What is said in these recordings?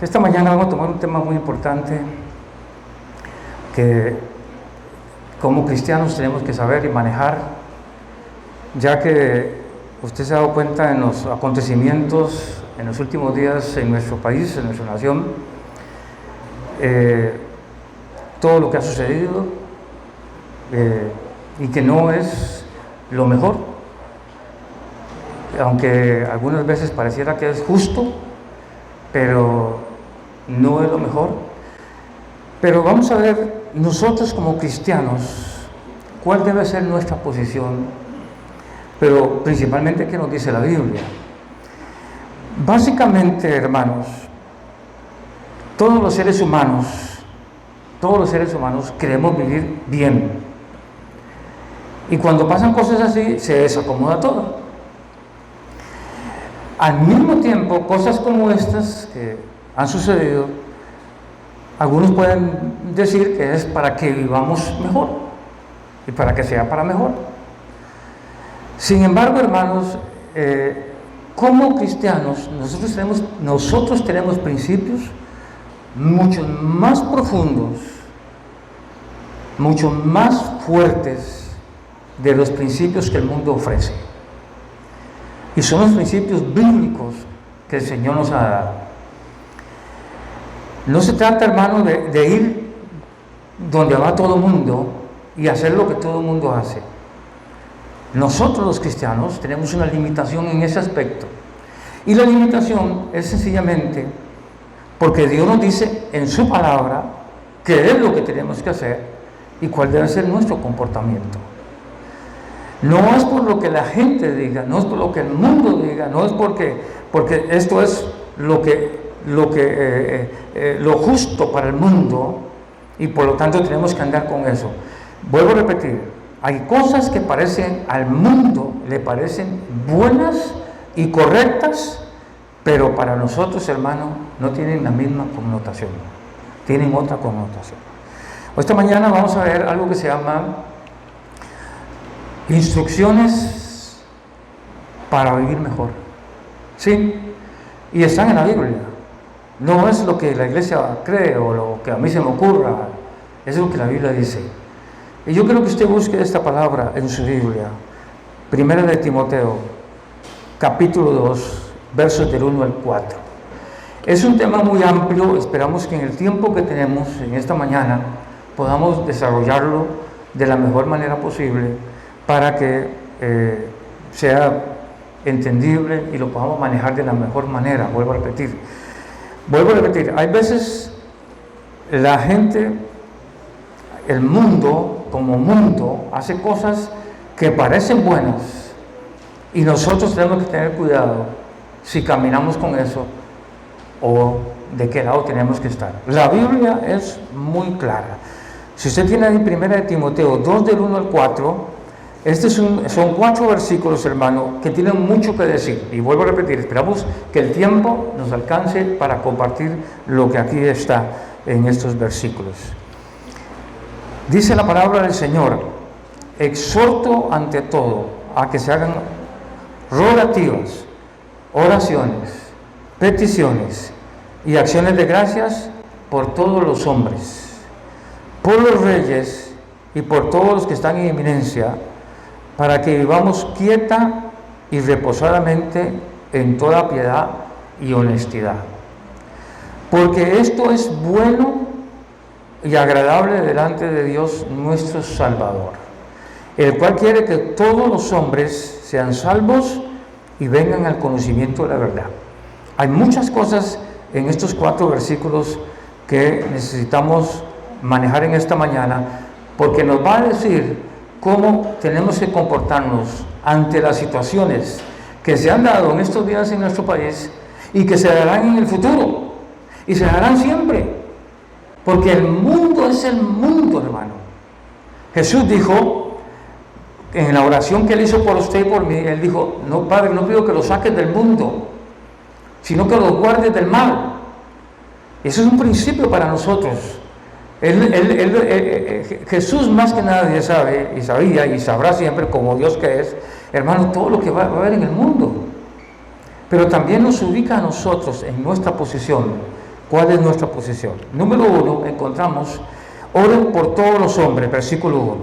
Esta mañana vamos a tomar un tema muy importante que como cristianos tenemos que saber y manejar, ya que usted se ha dado cuenta en los acontecimientos en los últimos días en nuestro país, en nuestra nación, todo lo que ha sucedido y que no es lo mejor, aunque algunas veces pareciera que es justo, pero no es lo mejor. Pero vamos a ver nosotros como cristianos cuál debe ser nuestra posición, pero principalmente qué nos dice la Biblia. Básicamente, hermanos, todos los seres humanos queremos vivir bien, y cuando pasan cosas así se desacomoda todo. Al mismo tiempo, cosas como estas que han sucedido, algunos pueden decir que es para que vivamos mejor y para que sea para mejor. Sin embargo, hermanos, como cristianos, nosotros tenemos principios mucho más profundos, mucho más fuertes de los principios que el mundo ofrece. Y son los principios bíblicos que el Señor nos ha dado. No se trata, hermano, de ir donde va todo el mundo y hacer lo que todo el mundo hace. Nosotros los cristianos tenemos una limitación en ese aspecto. Y la limitación es sencillamente porque Dios nos dice en su palabra qué es lo que tenemos que hacer y cuál debe ser nuestro comportamiento. No es por lo que la gente diga, no es por lo que el mundo diga, no es porque esto es lo justo para el mundo y por lo tanto tenemos que andar con eso. Vuelvo a repetir, hay cosas que al mundo le parecen buenas y correctas, pero para nosotros, hermano, no tienen la misma connotación, tienen otra connotación. Esta mañana vamos a ver algo que se llama instrucciones para vivir mejor. Sí, y están en la Biblia. No es lo que la iglesia cree o lo que a mí se me ocurra, es lo que la Biblia dice. Y yo quiero que usted busque esta palabra en su Biblia. Primera de Timoteo, capítulo 2, versos del 1 al 4. Es un tema muy amplio, esperamos que en el tiempo que tenemos en esta mañana podamos desarrollarlo de la mejor manera posible para que sea entendible y lo podamos manejar de la mejor manera. Vuelvo a repetir, hay veces la gente, el mundo como mundo hace cosas que parecen buenas y nosotros tenemos que tener cuidado si caminamos con eso o de qué lado tenemos que estar. La Biblia es muy clara. Si usted tiene en 1 de Timoteo 2 del 1 al 4, son 4 versículos, hermano, que tienen mucho que decir. Y vuelvo a repetir, esperamos que el tiempo nos alcance para compartir lo que aquí está en estos versículos. Dice la palabra del Señor: exhorto ante todo a que se hagan rogativas, oraciones, peticiones y acciones de gracias por todos los hombres, por los reyes y por todos los que están en eminencia, para que vivamos quieta y reposadamente en toda piedad y honestidad. Porque esto es bueno y agradable delante de Dios nuestro Salvador, el cual quiere que todos los hombres sean salvos y vengan al conocimiento de la verdad. Hay muchas cosas en estos 4 versículos que necesitamos manejar en esta mañana, porque nos va a decir cómo tenemos que comportarnos ante las situaciones que se han dado en estos días en nuestro país y que se darán en el futuro y se darán siempre, porque el mundo es el mundo, hermano. Jesús dijo en la oración que él hizo por usted y por mí, él dijo: no, Padre, no pido que los saques del mundo, sino que los guardes del mal. Eso es un principio para nosotros. Jesús más que nadie sabe y sabía y sabrá siempre, como Dios que es, hermano, todo lo que va a haber en el mundo. pero también nos ubica a nosotros en nuestra posición. ¿Cuál es nuestra posición? Número 1, encontramos, oren por todos los hombres, versículo 1.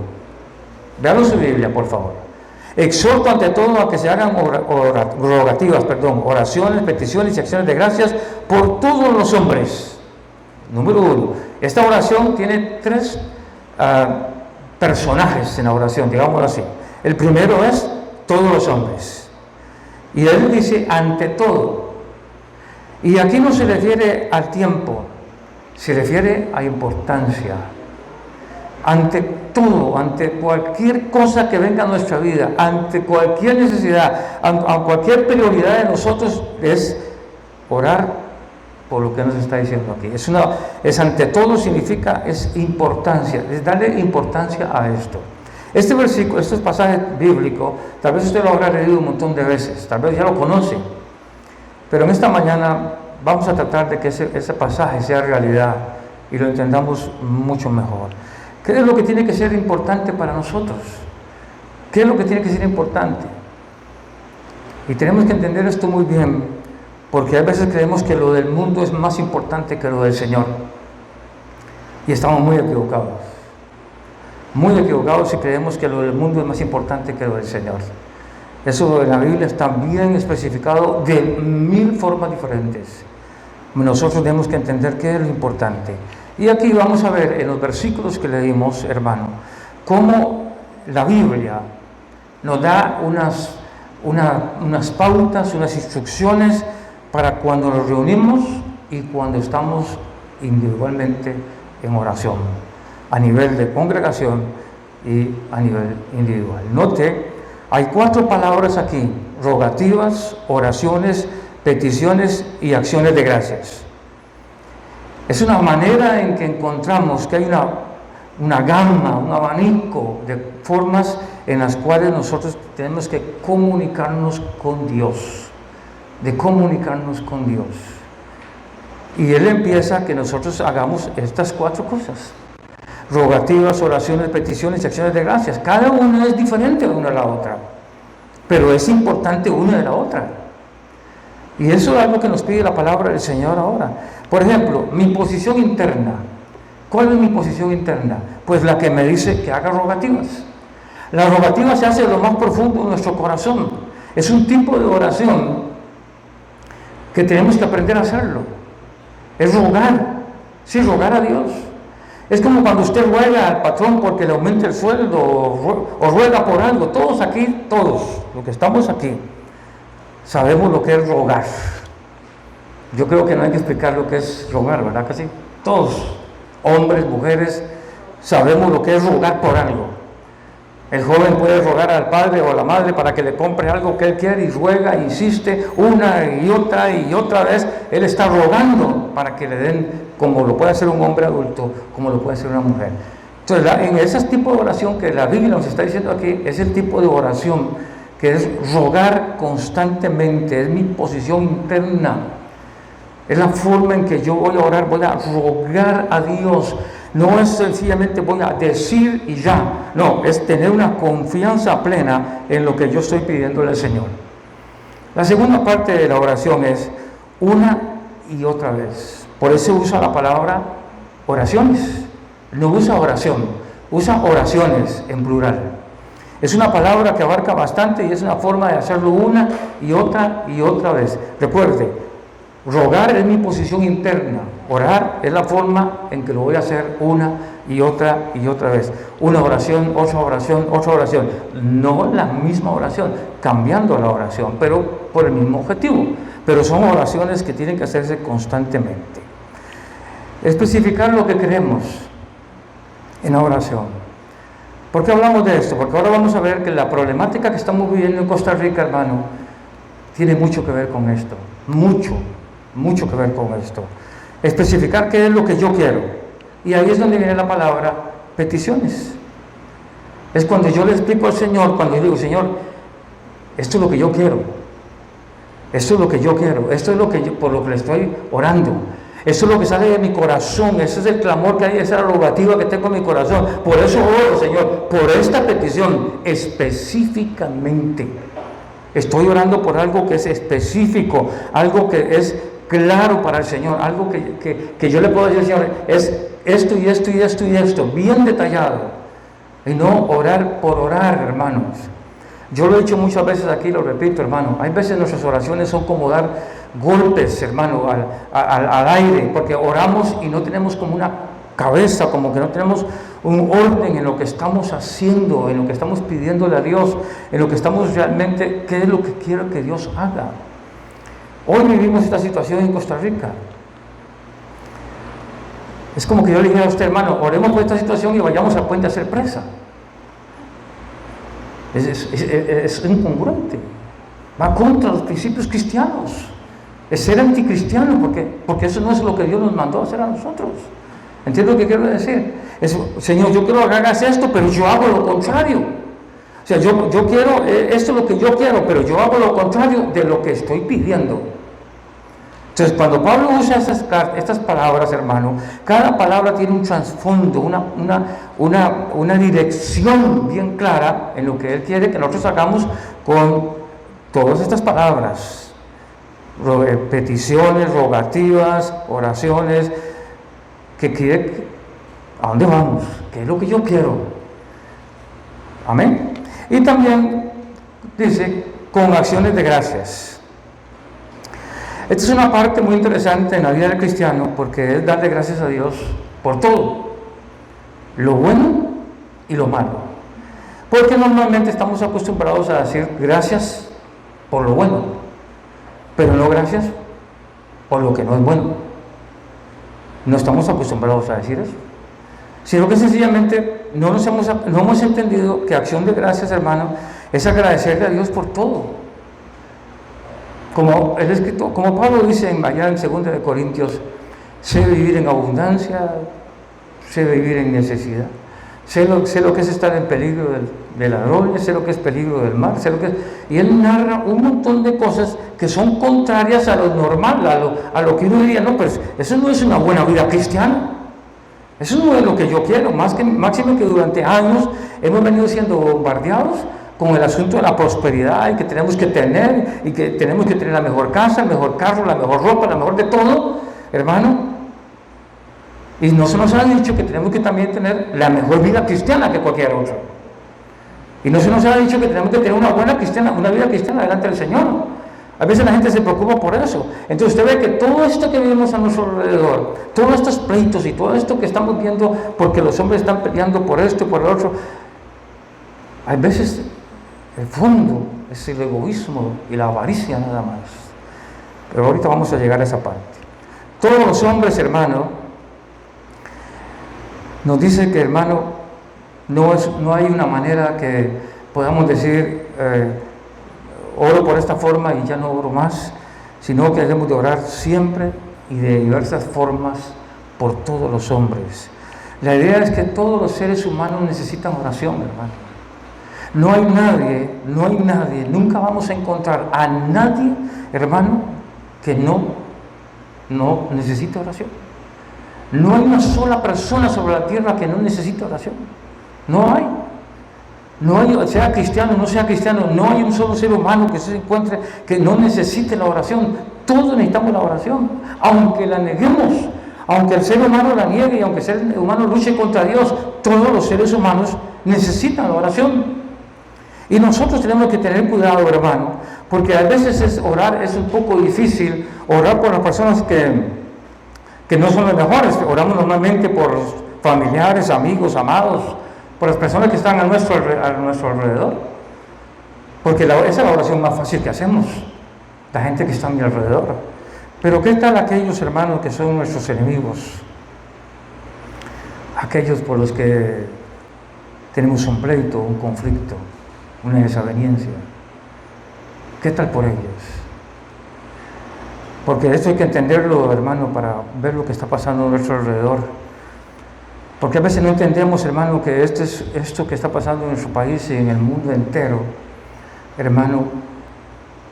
Vean su Biblia, por favor. Exhorto ante todo a que se hagan oraciones, peticiones y acciones de gracias por todos los hombres. Número 1. Esta oración tiene 3 personajes en la oración, digámoslo así. El primero es todos los hombres. Y él dice ante todo. Y aquí no se refiere al tiempo, se refiere a importancia. Ante todo, ante cualquier cosa que venga a nuestra vida, ante cualquier necesidad, a cualquier prioridad de nosotros, es orar por lo que nos está diciendo aquí. Es ante todo significa, es importancia, es darle importancia a esto. Este versículo, este pasaje bíblico, tal vez usted lo habrá leído un montón de veces, tal vez ya lo conoce, pero en esta mañana vamos a tratar de que ese pasaje sea realidad y lo entendamos mucho mejor. ¿Qué es lo que tiene que ser importante para nosotros? ¿Qué es lo que tiene que ser importante? Y tenemos que entender esto muy bien, porque a veces creemos que lo del mundo es más importante que lo del Señor. Y estamos muy equivocados. Muy equivocados si creemos que lo del mundo es más importante que lo del Señor. Eso en la Biblia está bien especificado de 1000 formas diferentes. Nosotros tenemos que entender qué es lo importante. Y aquí vamos a ver en los versículos que leímos, hermano, cómo la Biblia nos da unas pautas, unas instrucciones para cuando nos reunimos y cuando estamos individualmente en oración, a nivel de congregación y a nivel individual. Note, hay 4 palabras aquí: rogativas, oraciones, peticiones y acciones de gracias. Es una manera en que encontramos que hay una gama, un abanico de formas en las cuales nosotros tenemos que comunicarnos con Dios, Y Él empieza a que nosotros hagamos estas 4 cosas: rogativas, oraciones, peticiones y acciones de gracias. Cada una es diferente de una a la otra, pero es importante una de la otra. Y eso es algo que nos pide la palabra del Señor ahora. Por ejemplo, mi posición interna. ¿Cuál es mi posición interna? Pues la que me dice que haga rogativas. La rogativa se hace de lo más profundo de nuestro corazón. Es un tipo de oración que tenemos que aprender a hacerlo. Es rogar. Sí, rogar a Dios. Es como cuando usted ruega al patrón porque le aumente el sueldo o ruega por algo. Todos aquí, todos los que estamos aquí, sabemos lo que es rogar. Yo creo que no hay que explicar lo que es rogar, ¿verdad que sí? Todos, hombres, mujeres, sabemos lo que es rogar por algo. El joven puede rogar al padre o a la madre para que le compre algo que él quiere y ruega, insiste una y otra vez. Él está rogando para que le den, como lo puede hacer un hombre adulto, como lo puede hacer una mujer. Entonces, en ese tipo de oración que la Biblia nos está diciendo aquí, es el tipo de oración que es rogar constantemente, es mi posición interna. Es la forma en que yo voy a orar, voy a rogar a Dios. No es sencillamente voy a decir y ya. No, es tener una confianza plena en lo que yo estoy pidiéndole al Señor. La segunda parte de la oración es una y otra vez. Por eso usa la palabra oraciones. No usa oración, usa oraciones en plural. Es una palabra que abarca bastante y es una forma de hacerlo una y otra vez. Recuerde, rogar es mi posición interna. Orar es la forma en que lo voy a hacer una y otra vez. Una oración, otra oración, otra oración. No la misma oración, cambiando la oración, pero por el mismo objetivo. Pero son oraciones que tienen que hacerse constantemente. Especificar lo que queremos en la oración. ¿Por qué hablamos de esto? Porque ahora vamos a ver que la problemática que estamos viviendo en Costa Rica, hermano, tiene mucho que ver con esto. Mucho que ver con esto. Especificar qué es lo que yo quiero. Y ahí es donde viene la palabra peticiones. Es cuando yo le explico al Señor, cuando yo digo, Señor, esto es lo que yo quiero. Esto es lo que yo quiero. Esto es lo que por lo que le estoy orando. Eso es lo que sale de mi corazón, ese es el clamor que hay, esa rogativa que tengo en mi corazón. Por eso oro, Señor, por esta petición específicamente. Estoy orando por algo que es específico, algo que es claro para el Señor, algo que yo le puedo decir al Señor, es esto y esto y esto y esto, bien detallado. Y no orar por orar, hermanos. Yo lo he dicho muchas veces aquí, lo repito, hermano. Hay veces nuestras oraciones son como dar golpes, hermano, al aire, porque oramos y no tenemos como una cabeza, como que no tenemos un orden en lo que estamos haciendo, en lo que estamos pidiéndole a Dios, en lo que estamos realmente, qué es lo que quiero que Dios haga. Hoy vivimos esta situación en Costa Rica. Es como que yo le dijera a usted, hermano, oremos por esta situación y vayamos al puente a hacer presa. Es incongruente, va contra los principios cristianos, es ser anticristiano, porque eso no es lo que Dios nos mandó a hacer a nosotros. ¿Entiendes lo que quiero decir? Señor, yo quiero que hagas esto, pero yo hago lo contrario. O sea, yo quiero, esto es lo que yo quiero, pero yo hago lo contrario de lo que estoy pidiendo. Entonces, cuando Pablo usa estas palabras, hermano, cada palabra tiene un trasfondo, una dirección bien clara en lo que él quiere que nosotros hagamos con todas estas palabras. Peticiones, rogativas, oraciones, que quiere, ¿a dónde vamos? ¿Qué es lo que yo quiero? Amén. Y también dice, con acciones de gracias. Esta es una parte muy interesante en la vida del cristiano, porque es darle gracias a Dios por todo, lo bueno y lo malo. Porque normalmente estamos acostumbrados a decir gracias por lo bueno, pero no gracias por lo que no es bueno. No estamos acostumbrados a decir eso, sino que sencillamente no hemos entendido que acción de gracias, hermano, es agradecerle a Dios por todo. Como Pablo dice allá en 2 Corintios, sé vivir en abundancia, sé vivir en necesidad, sé lo que es estar en peligro de ladrones, sé lo que es peligro del mar, y él narra un montón de cosas que son contrarias a lo normal, a lo que uno diría, no, pues eso no es una buena vida cristiana, eso no es lo que yo quiero, máximo que durante años hemos venido siendo bombardeados con el asunto de la prosperidad y que tenemos que tener, y que tenemos que tener la mejor casa, el mejor carro, la mejor ropa, la mejor de todo, hermano. Y no se nos ha dicho que tenemos que también tener la mejor vida cristiana que cualquier otra. Y no se nos ha dicho que tenemos que tener una vida cristiana delante del Señor. A veces la gente se preocupa por eso. Entonces usted ve que todo esto que vivimos a nuestro alrededor, todos estos pleitos y todo esto que estamos viendo porque los hombres están peleando por esto y por el otro, hay veces el fondo es el egoísmo y la avaricia nada más. Pero ahorita vamos a llegar a esa parte. Todos los hombres, hermano, nos dice que, hermano, no hay una manera que podamos decir, oro por esta forma y ya no oro más, sino que debemos de orar siempre y de diversas formas por todos los hombres. La idea es que todos los seres humanos necesitan oración, hermano. No hay nadie, nunca vamos a encontrar a nadie, hermano, que no necesite oración. No hay una sola persona sobre la tierra que no necesite oración. No hay, sea cristiano o no sea cristiano, no hay un solo ser humano que se encuentre que no necesite la oración. Todos necesitamos la oración, aunque la neguemos, aunque el ser humano la niegue y aunque el ser humano luche contra Dios, todos los seres humanos necesitan la oración. Y nosotros tenemos que tener cuidado, hermano, porque a veces orar es un poco difícil, orar por las personas que no son las mejores. Oramos normalmente por los familiares, amigos, amados, por las personas que están a nuestro alrededor, porque esa es la oración más fácil que hacemos, la gente que está a mi alrededor. Pero ¿qué tal aquellos hermanos que son nuestros enemigos? Aquellos por los que tenemos un pleito, un conflicto, una desaveniencia. ¿Qué tal por ellos? Porque esto hay que entenderlo, hermano, para ver lo que está pasando a nuestro alrededor. Porque a veces no entendemos, hermano, que esto que está pasando en nuestro país y en el mundo entero, hermano,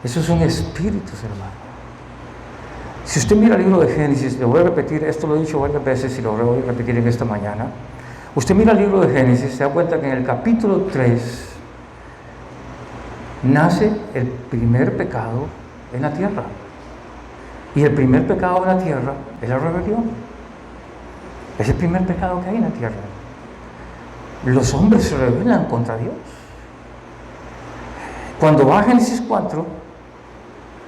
esos son espíritus, hermano. Si usted mira el libro de Génesis, le voy a repetir, esto lo he dicho varias veces y lo voy a repetir en esta mañana. Usted mira el libro de Génesis, se da cuenta que en el capítulo 3, nace el primer pecado en la tierra. Y el primer pecado en la tierra es la rebelión. Es el primer pecado que hay en la tierra. Los hombres se rebelan contra Dios. Cuando va a Génesis 4,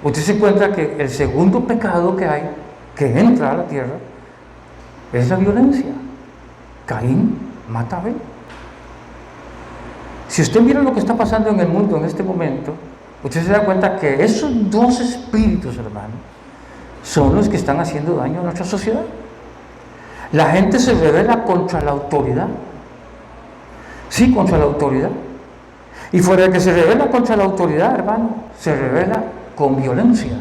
usted se encuentra que el segundo pecado que hay, que entra a la tierra, es la violencia. Caín mata a Abel. Si usted mira lo que está pasando en el mundo en este momento, usted se da cuenta que esos dos espíritus, hermano, son los que están haciendo daño a nuestra sociedad. La gente se rebela contra la autoridad. Sí, contra la autoridad. Y fuera de que se rebela contra la autoridad, hermano, se rebela con violencia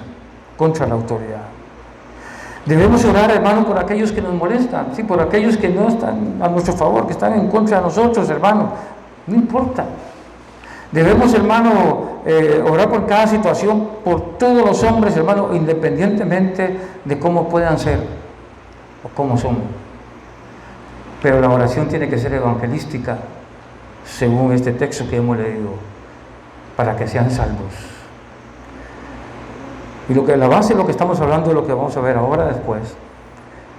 contra la autoridad. Debemos orar, hermano, por aquellos que nos molestan, sí, por aquellos que no están a nuestro favor, que están en contra de nosotros, hermano. No importa. Debemos, hermano, orar por cada situación, por todos los hombres, hermano, independientemente de cómo puedan ser o cómo son. Pero la oración tiene que ser evangelística, según este texto que hemos leído, para que sean salvos. Y la base de lo que estamos hablando, de lo que vamos a ver ahora después,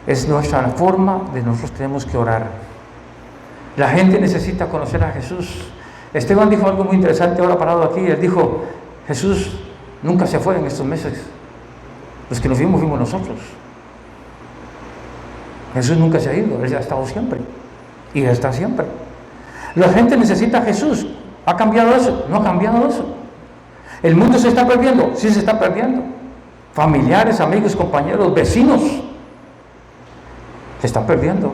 es nuestra forma de nosotros tenemos que orar. La gente necesita conocer a Jesús. Esteban dijo algo muy interesante ahora parado aquí. Él dijo, Jesús nunca se fue en estos meses. Los que nos fuimos nosotros. Jesús nunca se ha ido, Él ha estado siempre. Y está siempre. La gente necesita a Jesús. ¿Ha cambiado eso? No ha cambiado eso. ¿El mundo se está perdiendo? Sí se está perdiendo. Familiares, amigos, compañeros, vecinos se están perdiendo.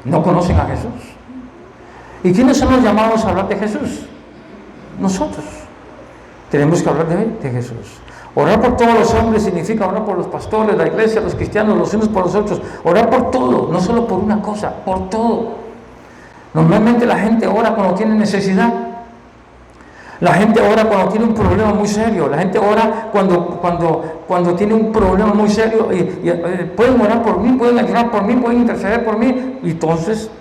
No conocen a Jesús. ¿Y quiénes son los llamados a hablar de Jesús? Nosotros. Tenemos que hablar de Jesús. Orar por todos los hombres significa orar por los pastores, la iglesia, los cristianos, los unos por los otros. Orar por todo, no solo por una cosa, por todo. Normalmente la gente ora cuando tiene necesidad. La gente ora cuando tiene un problema muy serio. La gente ora cuando tiene un problema muy serio y pueden orar por mí, pueden ayunar por mí, pueden interceder por mí. Y entonces,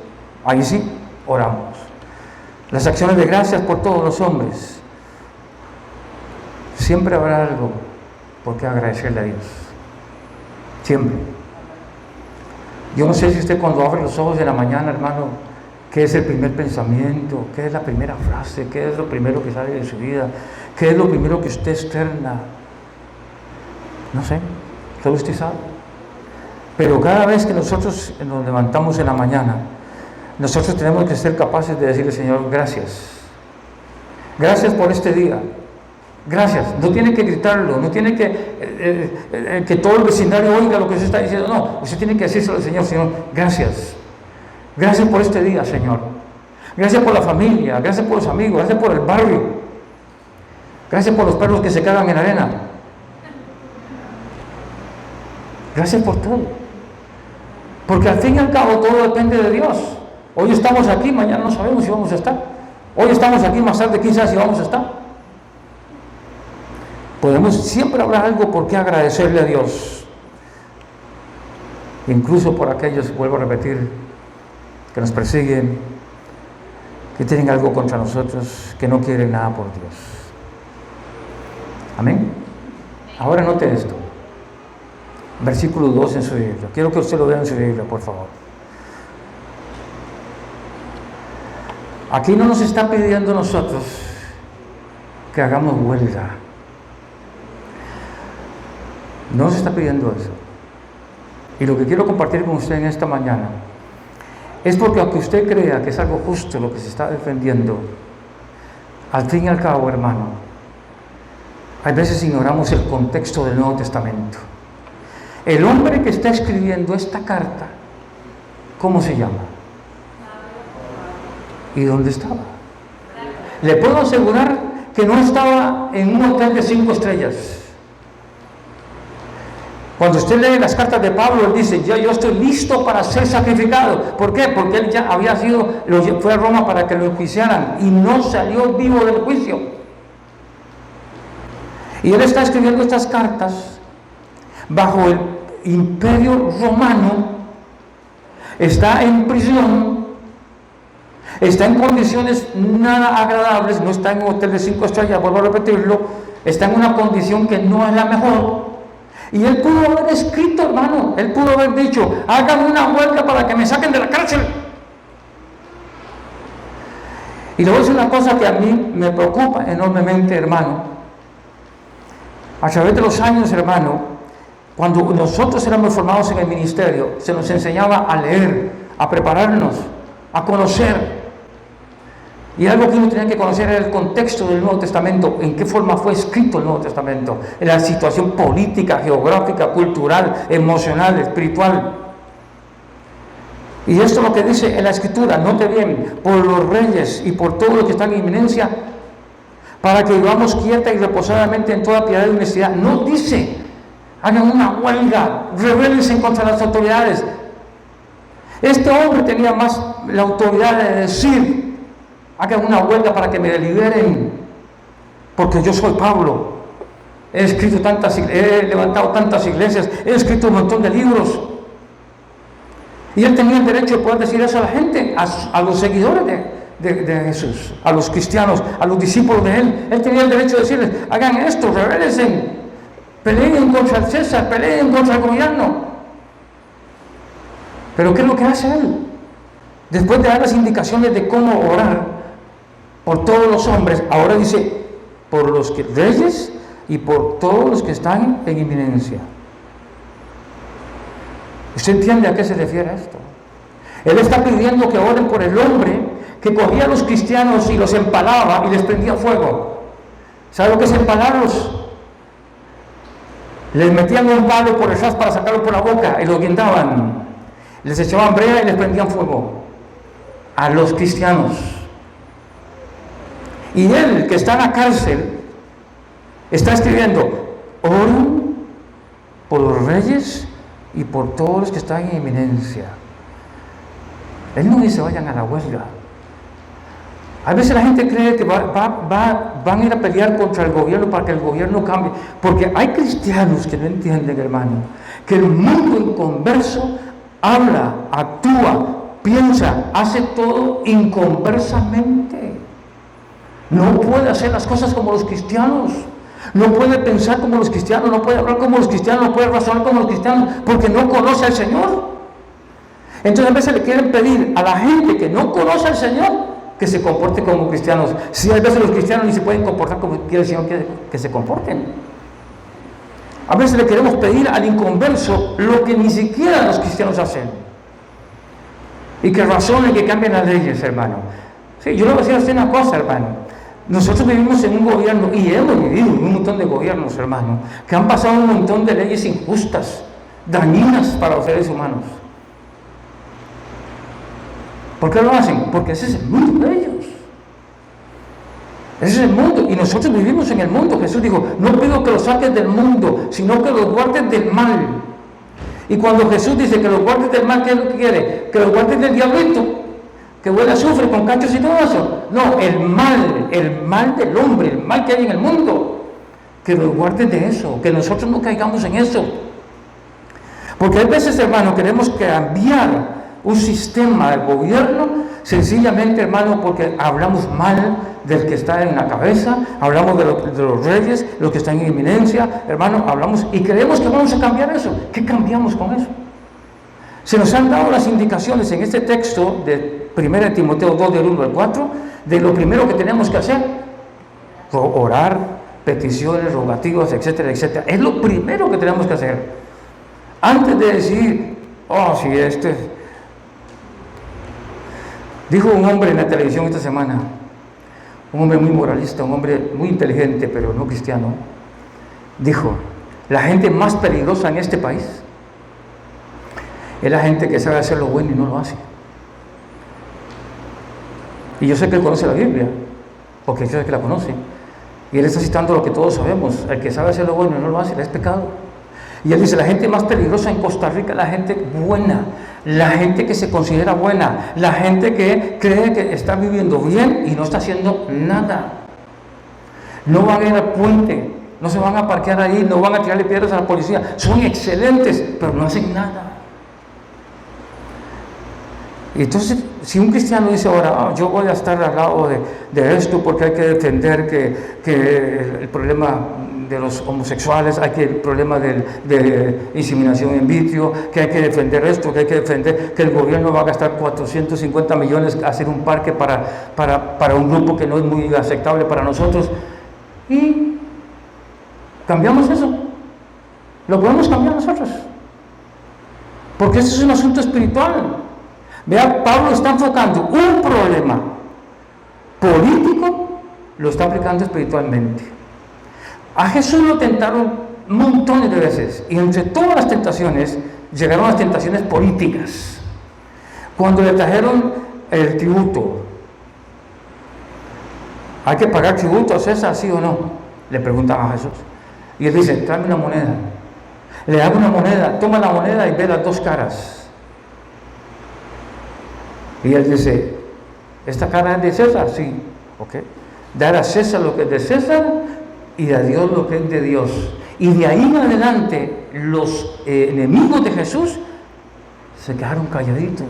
ahí sí, oramos. Las acciones de gracias por todos los hombres. Siempre habrá algo por qué agradecerle a Dios. Siempre. Yo no sé si usted cuando abre los ojos de la mañana, hermano, ¿qué es el primer pensamiento? ¿Qué es la primera frase? ¿Qué es lo primero que sale de su vida? ¿Qué es lo primero que usted externa? No sé, solo usted sabe. Pero cada vez que nosotros nos levantamos en la mañana, nosotros tenemos que ser capaces de decirle, Señor, gracias. Gracias por este día. Gracias. No tiene que gritarlo, no tiene que todo el vecindario oiga lo que usted está diciendo. No, usted tiene que decírselo al Señor, Señor, gracias. Gracias por este día, Señor. Gracias por la familia, gracias por los amigos, gracias por el barrio. Gracias por los perros que se cagan en la arena. Gracias por todo. Porque al fin y al cabo todo depende de Dios. Hoy estamos aquí, mañana no sabemos si vamos a estar. Hoy estamos aquí, más tarde quién sabe si vamos a estar. Podemos siempre hablar algo por qué agradecerle a Dios. Incluso por aquellos, vuelvo a repetir, que nos persiguen, que tienen algo contra nosotros, que no quieren nada por Dios. Amén. Ahora note esto. Versículo 2 en su Biblia. Quiero que usted lo vea en su Biblia, por favor. Aquí no nos está pidiendo a nosotros que hagamos huelga. No nos está pidiendo eso. Y lo que quiero compartir con usted en esta mañana es porque aunque usted crea que es algo justo lo que se está defendiendo, al fin y al cabo, hermano, hay veces ignoramos el contexto del Nuevo Testamento. El hombre que está escribiendo esta carta, ¿cómo se llama? ¿Y dónde estaba? Le puedo asegurar que no estaba en un hotel de 5 estrellas. Cuando usted lee las cartas de Pablo, él dice, yo estoy listo para ser sacrificado. ¿Por qué? Porque él ya había fue a Roma para que lo enjuiciaran y no salió vivo del juicio. Y él está escribiendo estas cartas bajo el imperio romano, está en prisión, está en condiciones nada agradables, no está en un hotel de 5 estrellas, vuelvo a repetirlo, está en una condición que no es la mejor. Y él pudo haber escrito, hermano, él pudo haber dicho, hagan una huelga para que me saquen de la cárcel. Y le voy a decir una cosa que a mí me preocupa enormemente, hermano. A través de los años, hermano, cuando nosotros éramos formados en el ministerio, se nos enseñaba a leer, a prepararnos, a conocer. Y algo que uno tenía que conocer era el contexto del Nuevo Testamento, en qué forma fue escrito el Nuevo Testamento, en la situación política, geográfica, cultural, emocional, espiritual. Y esto es lo que dice en la Escritura, note bien, por los reyes y por todos los que están en inminencia, para que vivamos quieta y reposadamente en toda piedad y honestidad. No dice, hagan una huelga, rebélense contra las autoridades. Este hombre tenía más la autoridad de decir, hagan una huelga para que me liberen, porque yo soy Pablo. He levantado tantas iglesias, he escrito un montón de libros. Y él tenía el derecho de poder decir eso a la gente, a los seguidores de Jesús, a los cristianos, a los discípulos de él. Él tenía el derecho de decirles, hagan esto, rebélense, peleen contra el César, peleen contra el gobierno. Pero ¿qué es lo que hace él? Después de dar las indicaciones de cómo orar por todos los hombres, ahora dice, por los reyes y por todos los que están en inminencia. ¿Usted entiende a qué se refiere esto? Él está pidiendo que oren por el hombre que cogía a los cristianos y los empalaba y les prendía fuego. ¿Sabe lo que es empalarlos? Les metían un palo por detrás para sacarlo por la boca y los guindaban. Les echaban brea y les prendían fuego. A los cristianos. Y él, que está en la cárcel, está escribiendo, oren por los reyes y por todos los que están en inminencia. Él no dice vayan a la huelga. A veces la gente cree que van a ir a pelear contra el gobierno para que el gobierno cambie, porque hay cristianos que no entienden, hermano, que el mundo inconverso habla, actúa, piensa, hace todo inconversamente. No puede hacer las cosas como los cristianos. No puede pensar como los cristianos, no puede hablar como los cristianos, no puede razonar como los cristianos, porque no conoce al Señor. Entonces a veces le quieren pedir a la gente que no conoce al Señor que se comporte como cristianos. Si a veces los cristianos ni se pueden comportar como quiere el Señor que se comporten. A veces le queremos pedir al inconverso lo que ni siquiera los cristianos hacen. Y que razonen, que cambien las leyes, hermano. Sí, yo le voy a decir a usted una cosa, hermano. Nosotros vivimos en un gobierno, y hemos vivido en un montón de gobiernos, hermano, que han pasado un montón de leyes injustas, dañinas para los seres humanos. ¿Por qué lo hacen? Porque ese es el mundo de ellos. Ese es el mundo, y nosotros vivimos en el mundo. Jesús dijo, no pido que los saques del mundo, sino que los guardes del mal. Y cuando Jesús dice que los guardes del mal, ¿qué es lo que quiere? Que los guardes del diablito, que huele a azufre con cachos y todo eso. No, el mal del hombre, el mal que hay en el mundo, que los guarden de eso, que nosotros no caigamos en eso. Porque hay veces, hermano, queremos cambiar un sistema de gobierno, sencillamente, hermano, porque hablamos mal del que está en la cabeza, hablamos de los reyes, los que están en inminencia, hermano, hablamos y creemos que vamos a cambiar eso. ¿Qué cambiamos con eso? Se nos han dado las indicaciones en este texto de 1 Timoteo 2, del 1 al 4, de lo primero que tenemos que hacer: orar, peticiones, rogativas, etcétera, etcétera. Es lo primero que tenemos que hacer. Antes de decir, dijo un hombre en la televisión esta semana, un hombre muy moralista, un hombre muy inteligente, pero no cristiano, dijo, la gente más peligrosa en este país es la gente que sabe hacer lo bueno y no lo hace. Y yo sé que él conoce la Biblia, porque yo sé que la conoce, y él está citando lo que todos sabemos: el que sabe hacer lo bueno y no lo hace, le es pecado. Y él dice, la gente más peligrosa en Costa Rica es la gente buena, la gente que se considera buena, la gente que cree que está viviendo bien y no está haciendo nada. No van a ir al puente, no se van a parquear ahí, no van a tirarle piedras a la policía, son excelentes, pero no hacen nada. Y entonces si un cristiano dice ahora, yo voy a estar al lado de esto porque hay que defender que el problema de los homosexuales, hay que el problema de inseminación in vitro, que hay que defender esto, que hay que defender que el gobierno va a gastar 450 millones a hacer un parque para un grupo que no es muy aceptable para nosotros, y cambiamos eso. Lo podemos cambiar nosotros, porque esto es un asunto espiritual. Vea, Pablo está enfocando un problema político, lo está aplicando espiritualmente. A Jesús lo tentaron montones de veces, y entre todas las tentaciones llegaron las tentaciones políticas. Cuando le trajeron el tributo, ¿hay que pagar tributo a César, sí o no?, le preguntan a Jesús, y él dice, tráeme una moneda. Le da una moneda, toma la moneda y ve las dos caras, y él dice, ¿esta cara es de César? Sí. Ok, dar a César lo que es de César y a Dios lo que es de Dios. Y de ahí en adelante los enemigos de Jesús se quedaron calladitos,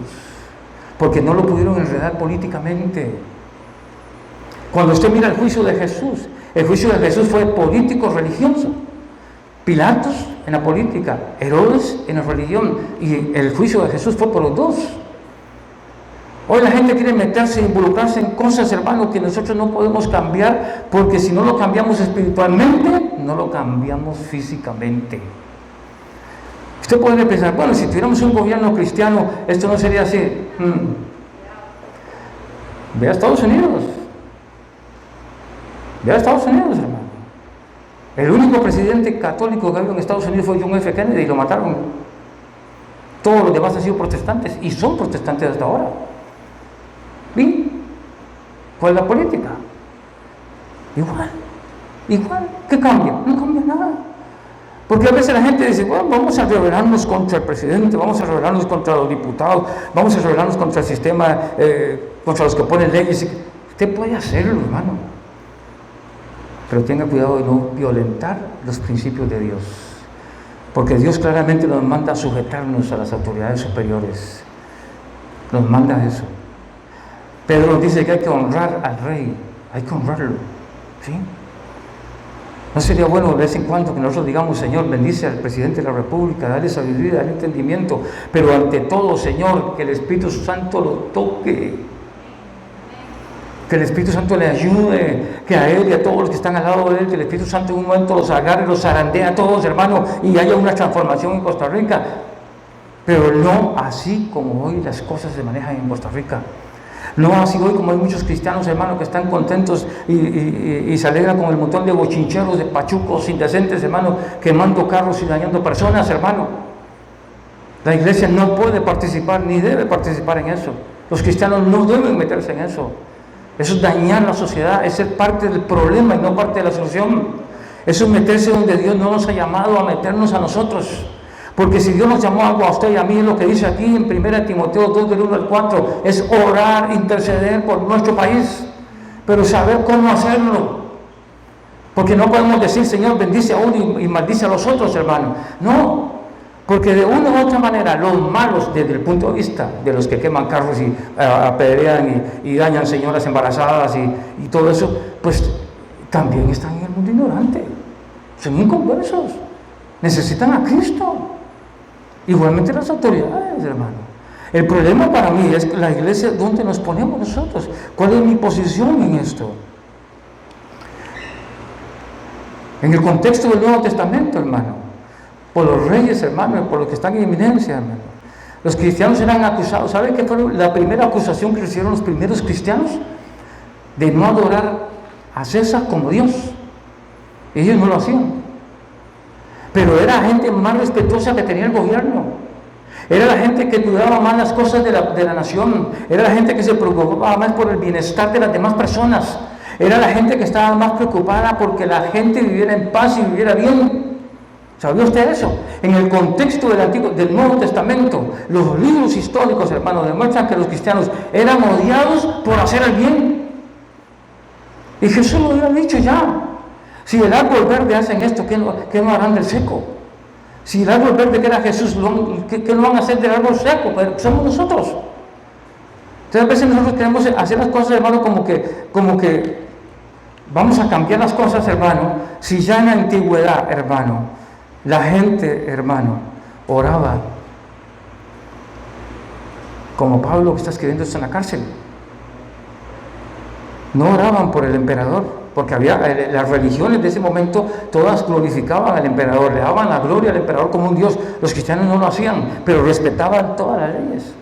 porque no lo pudieron enredar políticamente. Cuando usted mira el juicio de Jesús, el juicio de Jesús fue político religioso. Pilatos en la política, Herodes en la religión, y el juicio de Jesús fue por los dos. Hoy la gente quiere meterse, involucrarse en cosas, hermano, que nosotros no podemos cambiar, porque si no lo cambiamos espiritualmente, no lo cambiamos físicamente. Usted puede pensar, bueno, si tuviéramos un gobierno cristiano, esto no sería así. Ve a Estados Unidos. Ve a Estados Unidos, hermano. El único presidente católico que había en Estados Unidos fue John F. Kennedy, y lo mataron. Todos los demás han sido protestantes, y son protestantes hasta ahora. ¿Y cuál es la política? Igual, ¿qué cambia? No cambia nada. Porque a veces la gente dice, bueno, vamos a rebelarnos contra el presidente, vamos a rebelarnos contra los diputados, vamos a rebelarnos contra el sistema, contra los que ponen leyes. Usted puede hacerlo, hermano, pero tenga cuidado de no violentar los principios de Dios, porque Dios claramente nos manda a sujetarnos a las autoridades superiores, nos manda eso. Pedro nos dice que hay que honrar al rey, hay que honrarlo, ¿sí? ¿No sería bueno de vez en cuando que nosotros digamos, Señor, bendice al presidente de la República, dale sabiduría, dale entendimiento, pero ante todo, Señor, que el Espíritu Santo lo toque, que el Espíritu Santo le ayude, que a él y a todos los que están al lado de él, que el Espíritu Santo en un momento los agarre, los zarandee a todos, hermano, y haya una transformación en Costa Rica, pero no así como hoy las cosas se manejan en Costa Rica. No así hoy como hay muchos cristianos, hermanos, que están contentos y se alegran con el montón de bochincheros, de pachucos indecentes, hermano, quemando carros y dañando personas, hermano. La iglesia no puede participar ni debe participar en eso. Los cristianos no deben meterse en eso. Eso es dañar la sociedad, es ser parte del problema y no parte de la solución. Eso es meterse donde Dios no nos ha llamado a meternos a nosotros. Porque si Dios nos llamó algo a usted y a mí, lo que dice aquí en 1 Timoteo 2, del 1 al 4, es orar, interceder por nuestro país, pero saber cómo hacerlo. Porque no podemos decir, Señor, bendice a uno y maldice a los otros, hermano. No, porque de una u otra manera, los malos, desde el punto de vista de los que queman carros y apedrean y dañan señoras embarazadas y todo eso, pues también están en el mundo ignorante. Son inconversos. Necesitan a Cristo. Igualmente las autoridades, hermano. El problema para mí es la iglesia, ¿dónde nos ponemos nosotros? ¿Cuál es mi posición en esto? En el contexto del Nuevo Testamento, hermano, por los reyes, hermano, por los que están en eminencia, hermano, los cristianos eran acusados. ¿Sabe qué fue la primera acusación que hicieron los primeros cristianos? De no adorar a César como Dios. Ellos no lo hacían. Pero era la gente más respetuosa que tenía el gobierno. Era la gente que cuidaba más las cosas de la nación. Era la gente que se preocupaba más por el bienestar de las demás personas. Era la gente que estaba más preocupada porque la gente viviera en paz y viviera bien. ¿Sabía usted eso? En el contexto del Nuevo Testamento, los libros históricos, hermanos, demuestran que los cristianos eran odiados por hacer el bien. Y Jesús lo había dicho ya. Si el árbol verde hacen esto, ¿qué no harán del seco? Si el árbol verde que era Jesús, ¿qué no van a hacer del árbol seco? Pero somos nosotros. Entonces a veces nosotros queremos hacer las cosas, hermano, como que vamos a cambiar las cosas, hermano, si ya en la antigüedad, hermano, la gente, hermano, oraba como Pablo que está escribiendo esto en la cárcel. No oraban por el emperador, porque había las religiones de ese momento, todas glorificaban al emperador, le daban la gloria al emperador como un dios. Los cristianos no lo hacían, pero respetaban todas las leyes.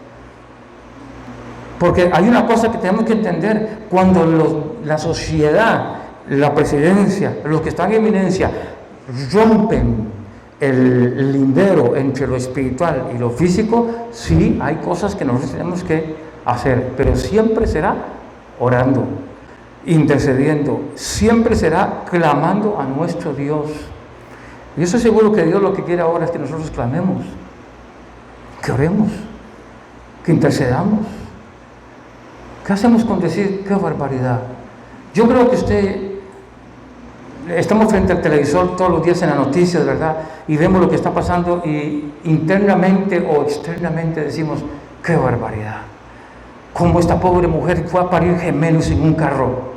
Porque hay una cosa que tenemos que entender: cuando la sociedad, la presidencia, los que están en eminencia rompen el lindero entre lo espiritual y lo físico, sí hay cosas que nosotros tenemos que hacer, pero siempre será orando, intercediendo, siempre será clamando a nuestro Dios. Y yo estoy seguro que Dios lo que quiere ahora es que nosotros clamemos, que oremos, que intercedamos. ¿Qué hacemos con decir qué barbaridad? Yo creo que estamos frente al televisor todos los días en las noticias, ¿verdad? Y vemos lo que está pasando y internamente o externamente decimos, qué barbaridad. Cómo esta pobre mujer fue a parir gemelos en un carro.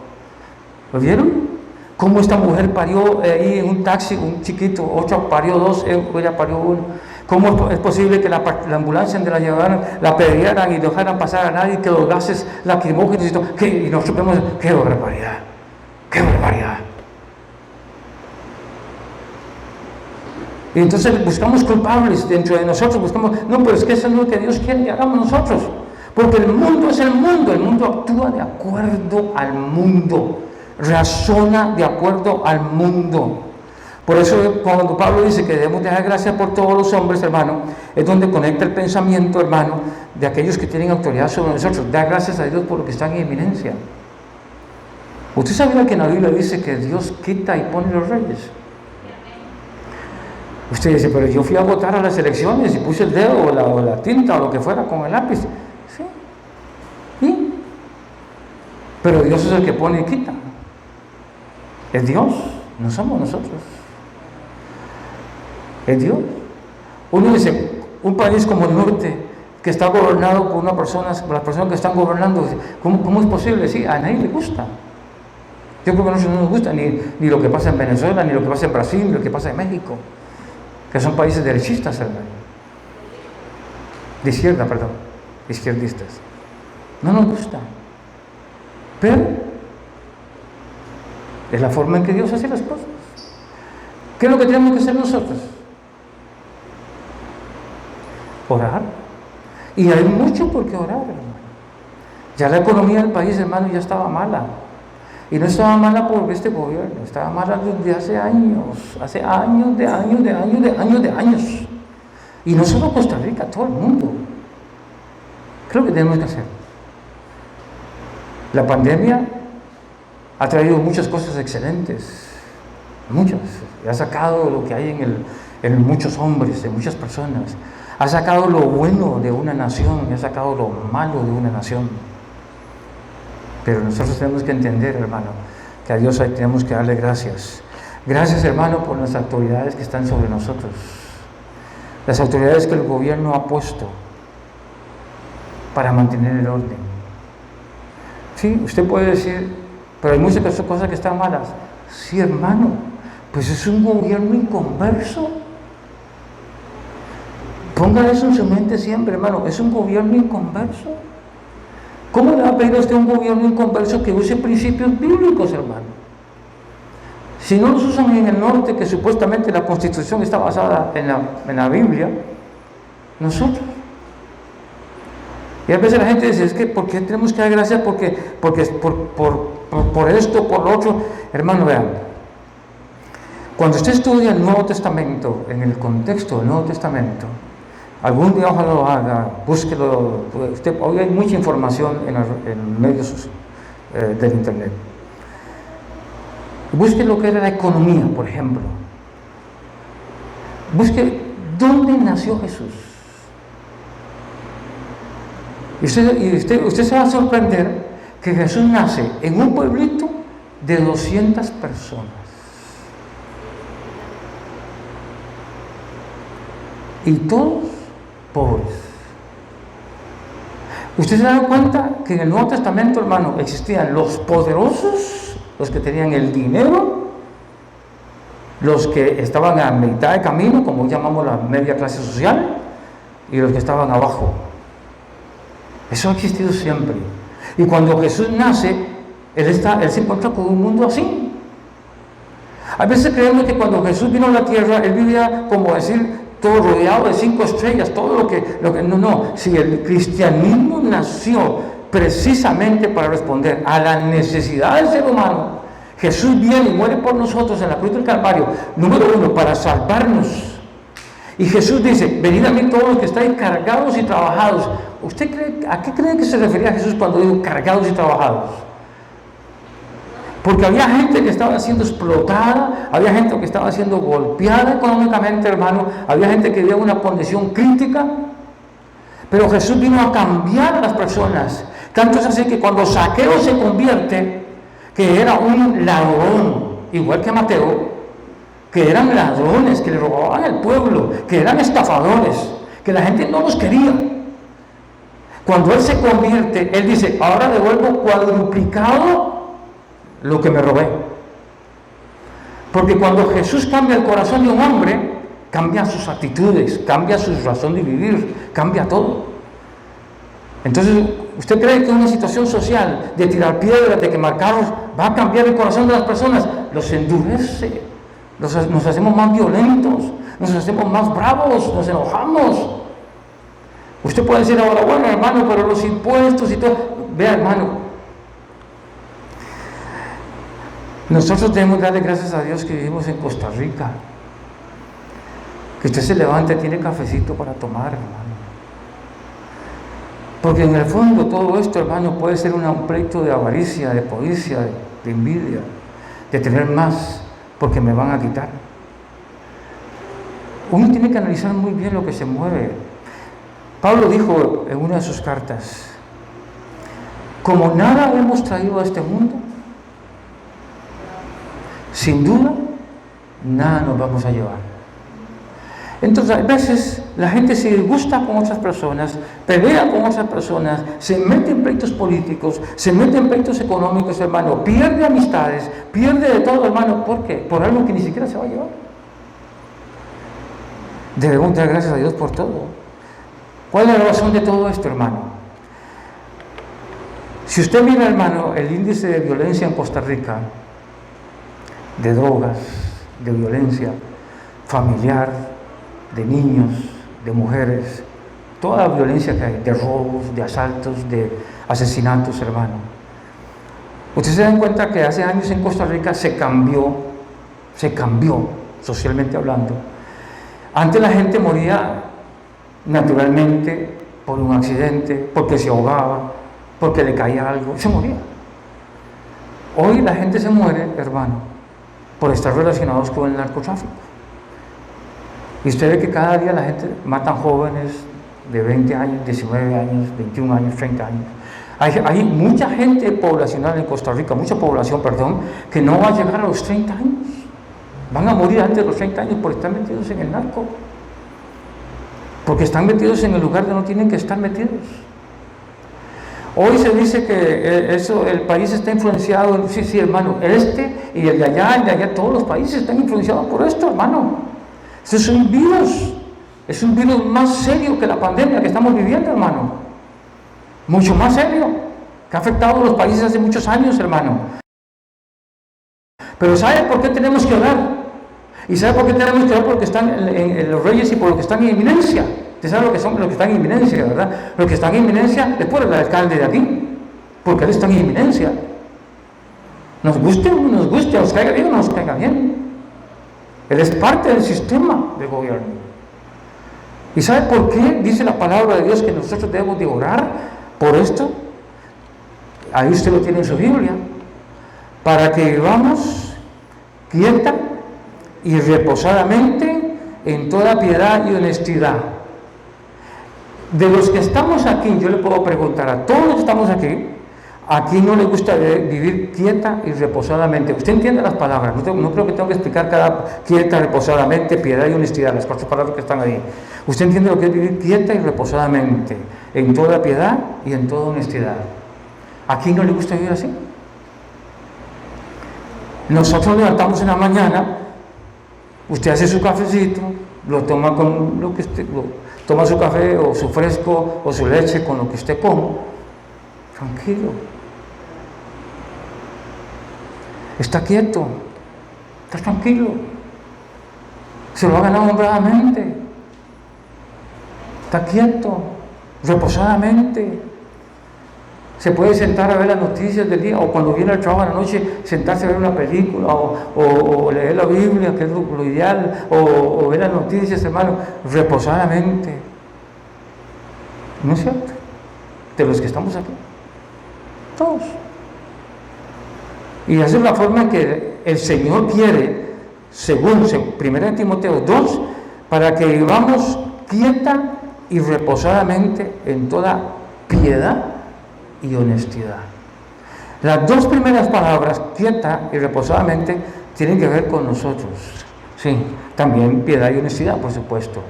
¿Lo vieron? Cómo esta mujer parió ahí en un taxi, un chiquito, otro parió dos, ella parió uno. ¿Cómo es posible que la ambulancia donde la llevaran, la apedrearan y dejaran pasar a nadie, que los gases lacrimógenos y todo? Y nosotros vemos, qué barbaridad, qué barbaridad. Y entonces buscamos culpables dentro de nosotros, no, pero es que eso es lo que Dios quiere que hagamos nosotros. Porque el mundo es el mundo actúa de acuerdo al mundo, razona de acuerdo al mundo. Por eso cuando Pablo dice que debemos dejar gracias por todos los hombres, hermano, es donde conecta el pensamiento, hermano, de aquellos que tienen autoridad sobre nosotros. Dar gracias a Dios por lo que están en eminencia. ¿Usted sabía que en la Biblia dice que Dios quita y pone los reyes? Usted dice, pero yo fui a votar a las elecciones y puse el dedo o la tinta o lo que fuera con el lápiz. Sí. ¿Sí? Pero Dios es el que pone y quita. Es Dios, no somos nosotros. Es Dios. Uno dice, un país como el norte, que está gobernado por las personas que están gobernando, ¿cómo es posible? Sí, a nadie le gusta. Yo creo que a nosotros no nos gusta ni lo que pasa en Venezuela, ni lo que pasa en Brasil, ni lo que pasa en México, que son países derechistas, hermano. De izquierda, perdón, izquierdistas. No nos gusta. Pero es la forma en que Dios hace las cosas. ¿Qué es lo que tenemos que hacer nosotros? Orar. Y hay mucho por qué orar, hermano. Ya la economía del país, hermano, ya estaba mala. Y no estaba mala por este gobierno, estaba mala desde hace años, de años. Y no solo Costa Rica, todo el mundo. ¿Qué es lo que tenemos que hacer? La pandemia ha traído muchas cosas excelentes, muchas. Ha sacado lo que hay en muchos hombres, en muchas personas. Ha sacado lo bueno de una nación y ha sacado lo malo de una nación. Pero nosotros tenemos que entender, hermano, que a Dios tenemos que darle gracias. Gracias, hermano, por las autoridades que están sobre nosotros. Las autoridades que el gobierno ha puesto para mantener el orden. Sí, usted puede decir, pero hay muchas cosas que están malas. Sí, hermano, pues es un gobierno inconverso. Ponga eso en su mente siempre, hermano, es un gobierno inconverso. ¿Cómo le va a pedir a usted a un gobierno inconverso que use principios bíblicos, hermano? Si no los usan en el norte, que supuestamente la Constitución está basada en la Biblia, nosotros. Y a veces la gente dice, es que ¿por qué tenemos que dar gracias? Porque por esto, por lo otro. Hermano, vean, cuando usted estudia el Nuevo Testamento, en el contexto del Nuevo Testamento, algún día ojalá lo haga, búsquelo. Hoy hay mucha información en medios del internet. Busque lo que era la economía, por ejemplo. Busque dónde nació Jesús. Y usted se va a sorprender que Jesús nace en un pueblito de 200 personas. Y todos pobres. Usted se da cuenta que en el Nuevo Testamento, hermano, existían los poderosos, los que tenían el dinero, los que estaban a mitad de camino, como llamamos la media clase social, y los que estaban abajo. Eso ha existido siempre. Y cuando Jesús nace, Él se encuentra con un mundo así. A veces creemos que cuando Jesús vino a la tierra, Él vivía, como decir, todo rodeado de 5 estrellas, todo lo que no. Si el cristianismo nació precisamente para responder a la necesidad del ser humano, Jesús viene y muere por nosotros en la cruz del Calvario, número 1, para salvarnos. Y Jesús dice: venid a mí todos los que estáis cargados y trabajados. ¿Usted a qué cree que se refería Jesús cuando dijo cargados y trabajados? Porque había gente que estaba siendo explotada, había gente que estaba siendo golpeada económicamente, hermano, había gente que vivía en una condición crítica, pero Jesús vino a cambiar a las personas. Tanto es así que cuando Zaqueo se convierte, que era un ladrón, igual que Mateo, que eran ladrones, que le robaban al pueblo, que eran estafadores, que la gente no los quería. Cuando él se convierte, él dice: ahora devuelvo cuadruplicado lo que me robé. Porque cuando Jesús cambia el corazón de un hombre, cambia sus actitudes, cambia su razón de vivir, cambia todo. Entonces, ¿usted cree que una situación social de tirar piedras, de quemar carros, va a cambiar el corazón de las personas? Los endurece, nos hacemos más violentos, nos hacemos más bravos, nos enojamos. Usted puede decir ahora: bueno, hermano, pero los impuestos y todo. Vea, hermano, nosotros debemos darle gracias a Dios que vivimos en Costa Rica, que usted se levanta y tiene cafecito para tomar, hermano. Porque en el fondo todo esto, hermano, puede ser un pleito de avaricia, de codicia, de envidia, de tener más, porque me van a quitar. Uno tiene que analizar muy bien lo que se mueve. Pablo dijo en una de sus cartas: como nada hemos traído a este mundo, sin duda nada nos vamos a llevar. Entonces, a veces la gente se disgusta con otras personas, pelea con otras personas, se mete en pleitos políticos, se mete en pleitos económicos, hermano, pierde amistades, pierde de todo, hermano. ¿Por qué? Por algo que ni siquiera se va a llevar. Debemos dar gracias a Dios por todo. ¿Cuál es la razón de todo esto, hermano? Si usted mira, hermano, el índice de violencia en Costa Rica, de drogas, de violencia familiar, de niños, de mujeres, toda la violencia que hay, de robos, de asaltos, de asesinatos, hermano. Ustedes se dan cuenta que hace años en Costa Rica se cambió socialmente hablando. Antes la gente moría naturalmente por un accidente, porque se ahogaba, porque le caía algo, se moría. Hoy la gente se muere, hermano, por estar relacionados con el narcotráfico. Y usted ve que cada día la gente matan jóvenes de 20 años, 19 años, 21 años, 30 años. Hay mucha gente poblacional en Costa Rica, mucha población, que no va a llegar a los 30 años. Van a morir antes de los 30 años por estar metidos en el narco. Porque están metidos en el lugar donde no tienen que estar metidos. Hoy se dice que el país está influenciado, sí, hermano, y el de allá, todos los países están influenciados por esto, hermano. Esto es un virus más serio que la pandemia que estamos viviendo, hermano. Mucho más serio, que ha afectado a los países hace muchos años, hermano. Pero ¿sabe por qué tenemos que orar? ¿Y sabe por qué tenemos que orar? Porque están en los reyes y por lo que están en inminencia. Usted sabe lo que son los que están en inminencia, ¿verdad? Los que están en inminencia, después el alcalde de aquí, porque él está en inminencia. Nos guste o no nos guste, nos caiga bien o no nos caiga bien. Él es parte del sistema de gobierno. ¿Y sabe por qué dice la palabra de Dios que nosotros debemos de orar por esto? Ahí usted lo tiene en su Biblia. Para que vivamos quieta y reposadamente en toda piedad y honestidad. De los que estamos aquí, yo le puedo preguntar a todos los que estamos aquí, ¿a quién no le gusta vivir quieta y reposadamente? Usted entiende las palabras, no creo que tenga que explicar cada quieta, reposadamente, piedad y honestidad, las 4 palabras que están ahí. Usted entiende lo que es vivir quieta y reposadamente. en toda piedad y en toda honestidad. ¿A quién no le gusta vivir así? Nosotros levantamos en la mañana, usted hace su cafecito, lo toma con lo que usted, toma su café o su fresco o su leche con lo que usted come, tranquilo. Está quieto, está tranquilo. Se lo ha ganado honradamente. Está quieto, reposadamente. Se puede sentar a ver las noticias del día, o cuando viene al trabajo en la noche, sentarse a ver una película, o leer la Biblia, que es lo ideal, o ver las noticias, hermano, reposadamente. ¿No es cierto? De los que estamos aquí. Todos. Y esa es la forma en que el Señor quiere, según 1 Timoteo 2, para que vivamos quieta y reposadamente en toda piedad y honestidad. Las dos primeras palabras, quieta y reposadamente, tienen que ver con nosotros. Sí, también piedad y honestidad, por supuesto.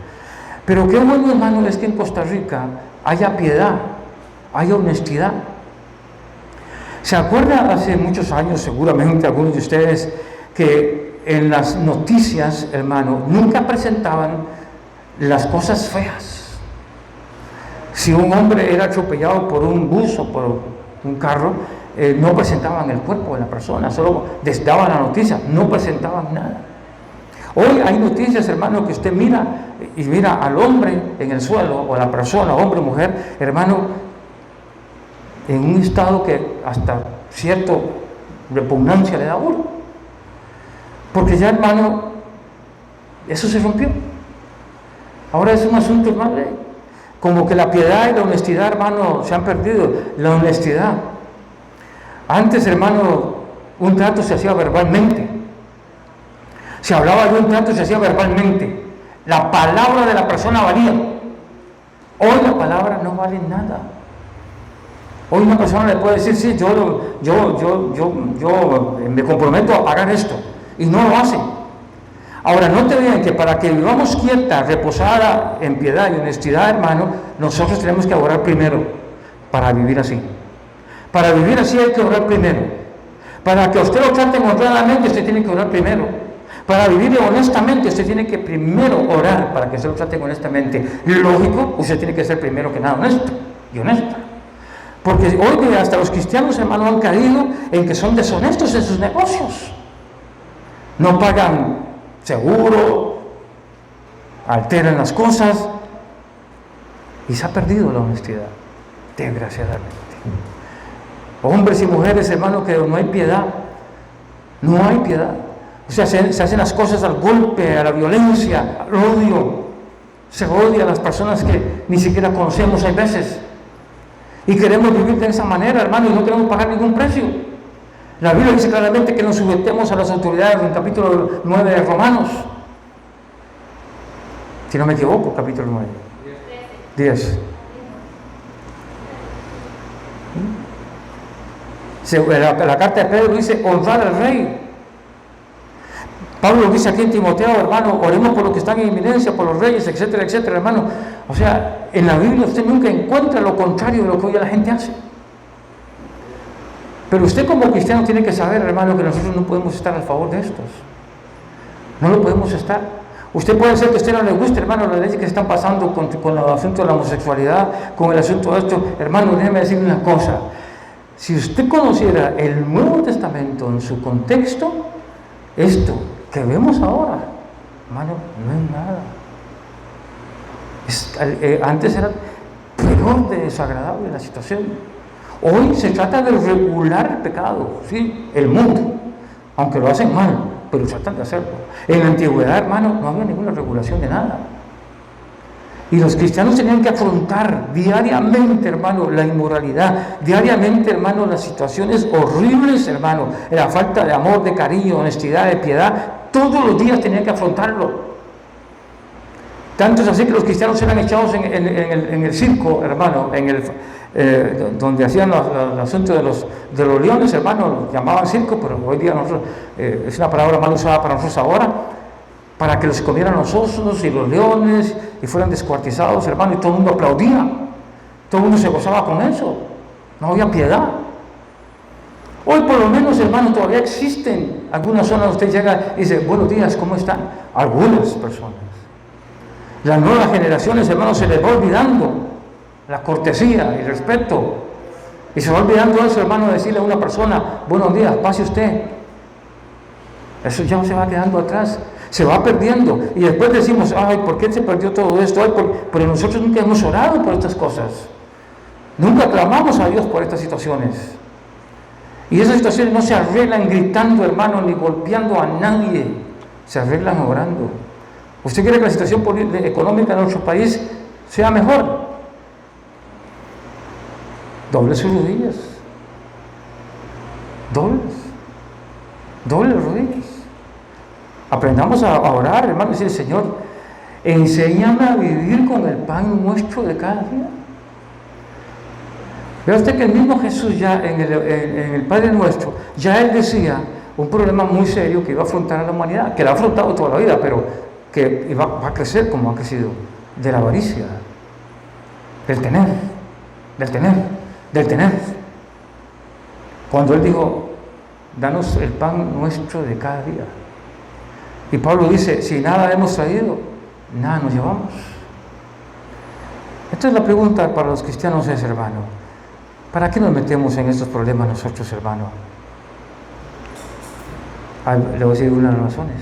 Pero qué bueno, hermano, es que en Costa Rica haya piedad, haya honestidad. ¿Se acuerda hace muchos años, seguramente algunos de ustedes, que en las noticias, hermano, nunca presentaban las cosas feas? Si un hombre era atropellado por un bus o por un carro, no presentaban el cuerpo de la persona, solo daban la noticia, no presentaban nada. Hoy hay noticias, hermano, que usted mira y mira al hombre en el suelo, o a la persona, hombre o mujer, hermano, en un estado que hasta cierto repugnancia le da a uno. Porque ya, hermano, eso se rompió. Ahora es un asunto más de... Como que la piedad y la honestidad, hermano, se han perdido. La honestidad. Antes, hermano, un trato se hacía verbalmente. Se hablaba de un trato, se hacía verbalmente. La palabra de la persona valía. Hoy la palabra no vale nada. Hoy una persona le puede decir, sí, yo me comprometo a pagar esto. Y no lo hace. Ahora, no te vean que para que vivamos quieta, reposada en piedad y honestidad, hermano, nosotros tenemos que orar primero para vivir así. Para vivir así hay que orar primero. Para que usted lo trate honradamente, usted tiene que orar primero. Para vivir honestamente, usted tiene que primero orar para que usted lo trate honestamente. Lógico, usted tiene que ser primero que nada honesto y honesta. Porque hoy día hasta los cristianos, hermano, han caído en que son deshonestos en sus negocios. No pagan seguro, alteran las cosas, y se ha perdido la honestidad, desgraciadamente. Hombres y mujeres, hermano, que no hay piedad, no hay piedad. O sea, se hacen las cosas al golpe, a la violencia, al odio. Se odia a las personas que ni siquiera conocemos a veces. Y queremos vivir de esa manera, hermano, y no queremos pagar ningún precio. La Biblia dice claramente que nos sujetemos a las autoridades en el capítulo 9 de Romanos. Si no me equivoco, capítulo 9. 10. La carta de Pedro dice, honrar al rey. Pablo dice aquí en Timoteo, hermano, oremos por los que están en inminencia, por los reyes, etcétera, etcétera, hermano. O sea, en la Biblia usted nunca encuentra lo contrario de lo que hoy la gente hace. Pero usted como cristiano tiene que saber, hermano, que nosotros no podemos estar a favor de estos. No lo podemos estar. Usted puede ser que a usted no le guste, hermano, las leyes que están pasando con el asunto de la homosexualidad, con el asunto de esto. Hermano, déjeme decirle una cosa. Si usted conociera el Nuevo Testamento en su contexto, esto que vemos ahora, hermano, no es nada. Antes era peor de desagradable la situación. Hoy se trata de regular el pecado, ¿sí? El mundo, aunque lo hacen mal, pero tratan de hacerlo. En la antigüedad, hermano, no había ninguna regulación de nada. Y los cristianos tenían que afrontar diariamente, hermano, la inmoralidad, diariamente, hermano, las situaciones horribles, hermano, la falta de amor, de cariño, honestidad, de piedad, todos los días tenían que afrontarlo. Tanto es así que los cristianos eran echados en el circo, hermano, donde hacían el asunto de los leones, hermano, lo llamaban circo, pero hoy día nosotros, es una palabra mal usada para nosotros ahora, para que los comieran los osos y los leones y fueran descuartizados, hermano, y todo el mundo aplaudía. Todo el mundo se gozaba con eso. No había piedad. Hoy por lo menos, hermano, todavía existen algunas zonas donde usted llega y dice, buenos días, ¿cómo están? Algunas personas. Las nuevas generaciones, hermano, se les va olvidando la cortesía y el respeto. Y se va olvidando eso, hermano, decirle a una persona, buenos días, pase usted. Eso ya se va quedando atrás, se va perdiendo. Y después decimos, ay, ¿por qué se perdió todo esto? Ay, pero nosotros nunca hemos orado por estas cosas. Nunca clamamos a Dios por estas situaciones. Y esas situaciones no se arreglan gritando, hermano, ni golpeando a nadie. Se arreglan orando. ¿Usted quiere que la situación económica de nuestro país sea mejor? Doble sus rodillas. Doble rodillas. Aprendamos a orar, hermano, y decir, Señor, enséñame a vivir con el pan nuestro de cada día. Vea usted que el mismo Jesús ya en el Padre Nuestro, ya Él decía un problema muy serio que iba a afrontar a la humanidad, que la ha afrontado toda la vida, pero que va a crecer como ha crecido, de la avaricia, del tener. Cuando Él dijo, danos el pan nuestro de cada día. Y Pablo dice, si nada hemos traído, nada nos llevamos. Esta es la pregunta para los cristianos, hermano. ¿Para qué nos metemos en estos problemas nosotros, hermano? Le voy a decir unas razones.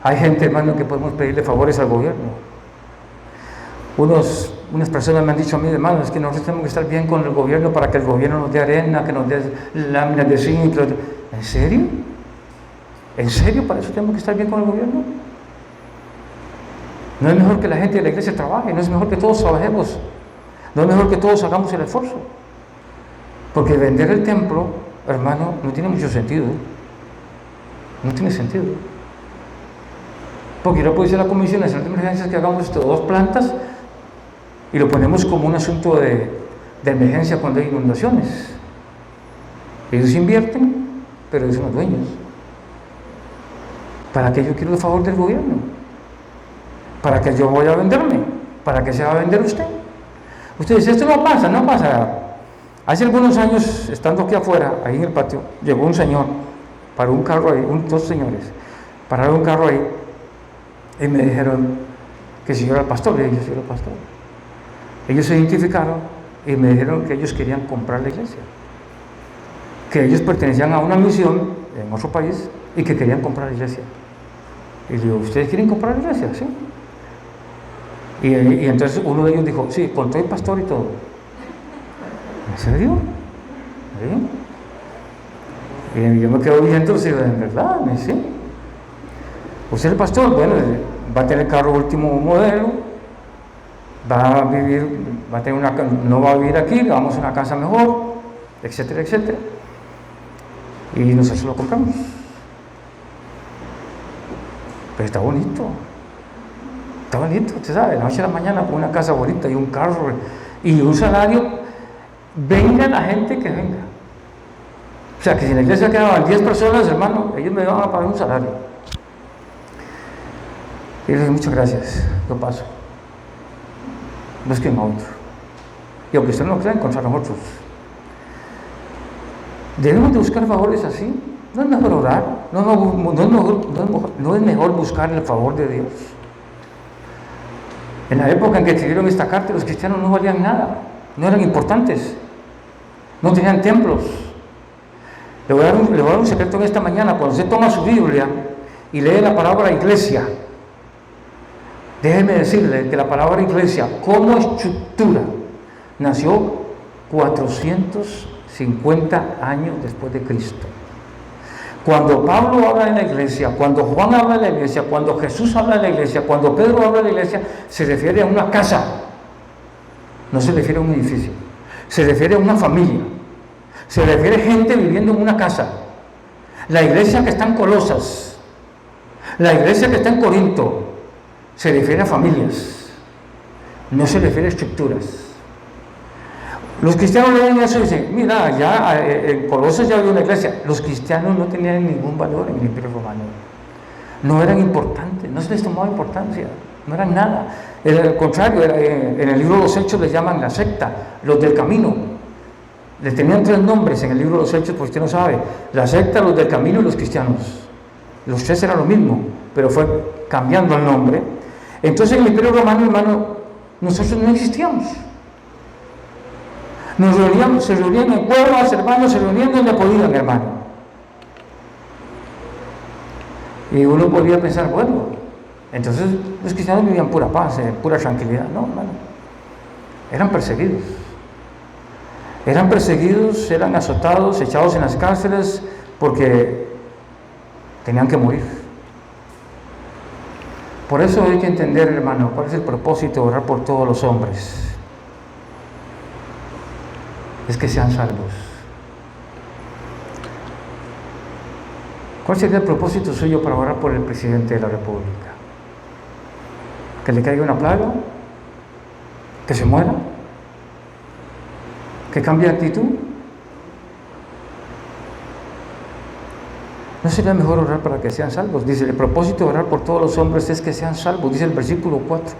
Hay gente, hermano, que podemos pedirle favores al gobierno. Unas personas me han dicho a mí, hermano, es que nosotros tenemos que estar bien con el gobierno para que el gobierno nos dé arena, que nos dé láminas de zinc. ¿En serio? ¿En serio para eso tenemos que estar bien con el gobierno? ¿No es mejor que la gente de la iglesia trabaje? ¿No es mejor que todos trabajemos? ¿No es mejor que todos hagamos el esfuerzo? Porque vender el templo, hermano, no tiene mucho sentido. No tiene sentido. Porque no puede ser la Comisión Nacional de Emergencias que hagamos 2 plantas y lo ponemos como un asunto de emergencia cuando hay inundaciones. Ellos invierten, pero ellos son los dueños. ¿Para qué yo quiero el favor del gobierno? ¿Para qué yo voy a venderme? ¿Para qué se va a vender usted? Usted dice, esto no pasa. Hace algunos años, estando aquí afuera, ahí en el patio, llegó un señor, paró un carro ahí, 2 señores, pararon un carro ahí, y me dijeron que si yo era el pastor, y yo soy el pastor. Ellos se identificaron y me dijeron que ellos querían comprar la iglesia, que ellos pertenecían a una misión en otro país y que querían comprar la iglesia. Y le digo, ¿ustedes quieren comprar la iglesia? Sí. Y entonces uno de ellos dijo, sí, con todo el pastor y todo. ¿En serio? ¿Sí? Y yo me quedo viendo, y digo, ¿en verdad? ¿Sí? ¿Usted es el pastor? Bueno, va a tener carro último modelo, va a tener no va a vivir aquí, le vamos a una casa mejor, etcétera, etcétera. Y nosotros lo compramos. Pero está bonito, usted sabe, de la noche a la mañana con una casa bonita y un carro y un salario. Venga la gente que venga. O sea, que si en la iglesia quedaban 10 personas, hermano, ellos me van a pagar un salario. Y les dije, muchas gracias, yo paso. Busquen a otro. Y aunque ustedes no crean, encontraron otros. Debemos de buscar favores así. No es mejor orar, no es mejor buscar el favor de Dios. En la época en que escribieron esta carta, los cristianos no valían nada, no eran importantes, no tenían templos. Le voy a dar un secreto en esta mañana. Cuando usted toma su Biblia y lee la palabra iglesia, déjeme decirle que la palabra iglesia como estructura nació 450 años después de Cristo. Cuando Pablo habla de la iglesia, cuando Juan habla de la iglesia, cuando Jesús habla de la iglesia, cuando Pedro habla de la iglesia, se refiere a una casa, no se refiere a un edificio, se refiere a una familia, se refiere a gente viviendo en una casa. La iglesia que está en Colosas, la iglesia que está en Corinto, se refiere a familias, no se refiere a estructuras. Los cristianos leen eso y dicen, mira, ya en Colosas ya había una iglesia. Los cristianos no tenían ningún valor en el Imperio Romano, no eran importantes, no se les tomaba importancia. no eran nada. Al contrario, en el libro de los Hechos les llaman la secta, los del camino. Le tenían 3 nombres en el libro de los Hechos, pues usted no sabe: la secta, los del camino y los cristianos. Los 3 eran lo mismo, pero fue cambiando el nombre. Entonces en el Imperio Romano, hermano, nosotros no existíamos. Se reunían en cuevas, hermanos, se reunían donde podían, hermano. Y uno podría pensar, bueno, entonces los cristianos vivían pura paz, pura tranquilidad. No, hermano, eran perseguidos. Eran perseguidos, eran azotados, echados en las cárceles porque tenían que morir. Por eso hay que entender, hermano, cuál es el propósito de orar por todos los hombres. Es que sean salvos. ¿Cuál sería el propósito suyo para orar por el presidente de la República? ¿Que le caiga una plaga? ¿Que se muera? ¿Que cambie de actitud? ¿No sería mejor orar para que sean salvos? Dice, el propósito de orar por todos los hombres es que sean salvos, dice el versículo 4.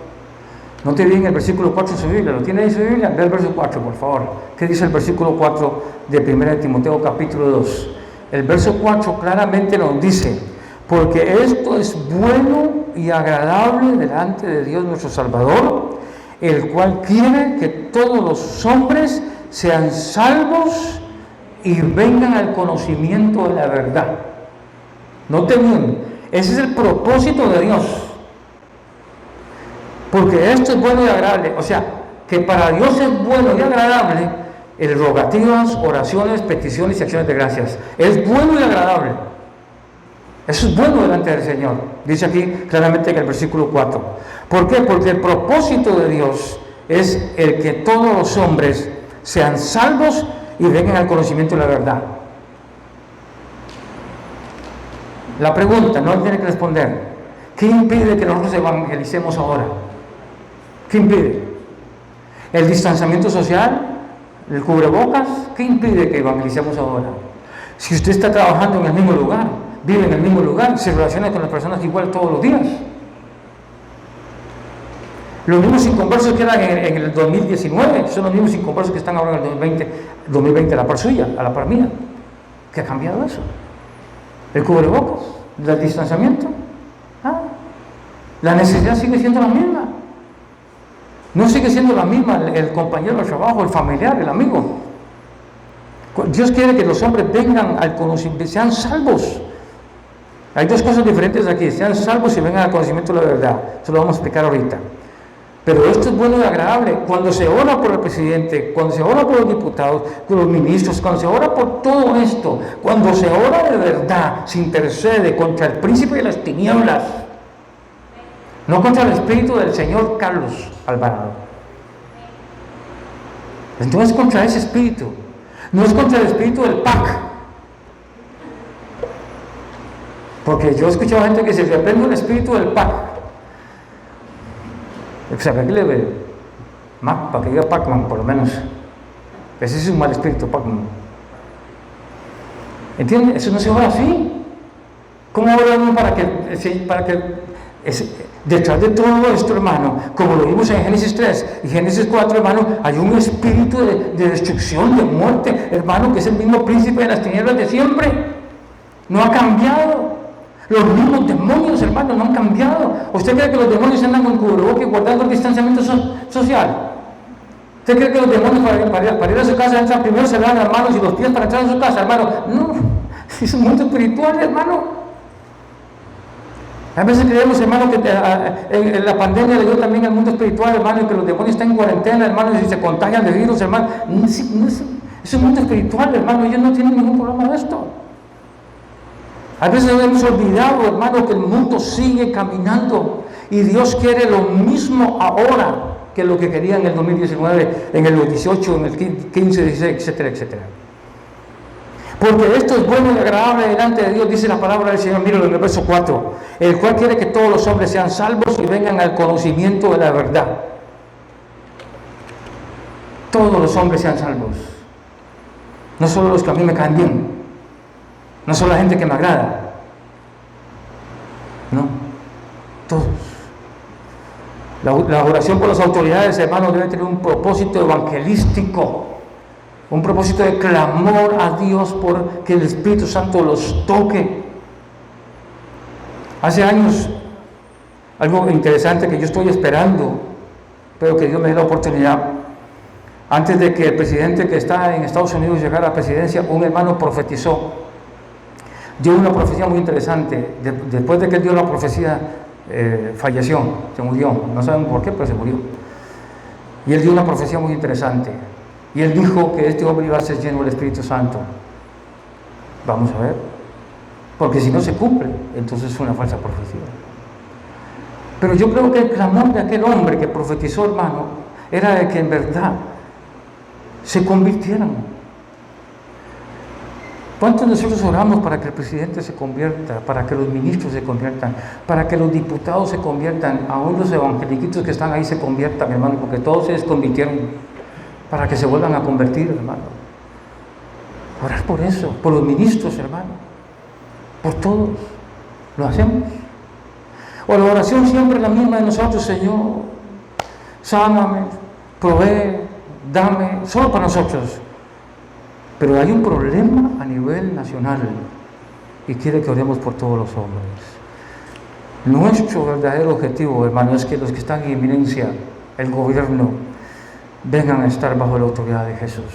No te bien el versículo 4 de su Biblia, ¿lo tiene ahí su Biblia? Ve el verso 4, por favor. ¿Qué dice el versículo 4 de 1 Timoteo capítulo 2? El verso 4 claramente nos dice: porque esto es bueno y agradable delante de Dios nuestro Salvador, el cual quiere que todos los hombres sean salvos y vengan al conocimiento de la verdad. Note bien, ese es el propósito de Dios. Porque esto es bueno y agradable. O sea, que para Dios es bueno y agradable el rogativas, oraciones, peticiones y acciones de gracias. Es bueno y agradable. Eso es bueno delante del Señor. Dice aquí claramente en el versículo 4. ¿Por qué? Porque el propósito de Dios es el que todos los hombres sean salvos y vengan al conocimiento de la verdad. La pregunta, no tiene que responder: ¿qué impide que nosotros evangelicemos ahora? ¿Qué impide? ¿El distanciamiento social? ¿El cubrebocas? ¿Qué impide que evangelicemos ahora? Si usted está trabajando en el mismo lugar, vive en el mismo lugar, se relaciona con las personas igual todos los días. Los mismos inconversos que eran en el 2019 son los mismos inconversos que están ahora en el 2020 a la par suya, a la par mía. ¿Qué ha cambiado eso? ¿El cubrebocas? ¿El distanciamiento? La necesidad sigue siendo la misma. No sigue siendo la misma el compañero de trabajo, el familiar, el amigo. Dios quiere que los hombres vengan al conocimiento, sean salvos. Hay 2 cosas diferentes aquí: sean salvos y vengan al conocimiento de la verdad. Eso lo vamos a explicar ahorita. Pero esto es bueno y agradable. Cuando se ora por el presidente, cuando se ora por los diputados, por los ministros, cuando se ora por todo esto, cuando se ora de verdad, se intercede contra el príncipe de las tinieblas, no contra el espíritu del señor Carlos Alvarado. Entonces, contra ese espíritu, no es contra el espíritu del PAC. Porque yo he escuchado gente que se reprende el espíritu del PAC. O sea, que le ve Mac, para que diga Pac-Man, por lo menos. Ese es un mal espíritu, Pac-Man. ¿Entienden? Eso no se ora así. ¿Cómo ora uno para que detrás de todo esto, hermano, como lo vimos en Génesis 3 y Génesis 4, hermano, hay un espíritu de destrucción, de muerte, hermano, que es el mismo príncipe de las tinieblas de siempre? No ha cambiado. Los mismos demonios, hermano, no han cambiado. ¿Usted cree que los demonios andan con cubrebocas y guardando el distanciamiento social? ¿Usted cree que los demonios para ir a su casa entran primero, se lavan las manos y los pies para entrar en su casa, hermano? No, es un mundo espiritual, hermano. A veces creemos, hermano, que en la pandemia le dio también al mundo espiritual, hermano, y que los demonios están en cuarentena, hermano, y se contagian de virus, hermano. Es un mundo espiritual, hermano, ellos no tienen ningún problema de esto. A veces hemos olvidado, hermano, que el mundo sigue caminando y Dios quiere lo mismo ahora que lo que quería en el 2019, en el 18, en el 15, 16, etcétera, etcétera. Porque esto es bueno y agradable delante de Dios, dice la palabra del Señor. Míralo en el verso 4: el cual quiere que todos los hombres sean salvos y vengan al conocimiento de la verdad. Todos los hombres sean salvos, no solo los que a mí me caen bien, no solo la gente que me agrada, no, todos. La oración por las autoridades, hermanos, debe tener un propósito evangelístico, un propósito de clamor a Dios por que el Espíritu Santo los toque. Hace años, algo interesante que yo estoy esperando, pero que Dios me dé la oportunidad. Antes de que el presidente que está en Estados Unidos llegara a la presidencia, un hermano profetizó. Dio una profecía muy interesante. Después de que él dio la profecía, falleció, se murió. No sabemos por qué, pero se murió. Y él dio una profecía muy interesante. Y él dijo que este hombre iba a ser lleno del Espíritu Santo. Vamos a ver. Porque si no se cumple, entonces es una falsa profecía. Pero yo creo que el clamor de aquel hombre que profetizó, hermano, era de que en verdad se convirtieran. ¿Cuántos de nosotros oramos para que el presidente se convierta, para que los ministros se conviertan, para que los diputados se conviertan, aún los evangeliquitos que están ahí se conviertan, hermano, porque todos se desconvirtieron, para que se vuelvan a convertir, hermano? Orar por eso, por los ministros, hermano, por todos. ¿Lo hacemos? O la oración siempre es la misma de nosotros: Señor, sáname, provee, dame, solo para nosotros. Pero hay un problema a nivel nacional y quiere que oremos por todos los hombres. Nuestro verdadero objetivo, hermano, es que los que están en eminencia, el gobierno, vengan a estar bajo la autoridad de Jesús.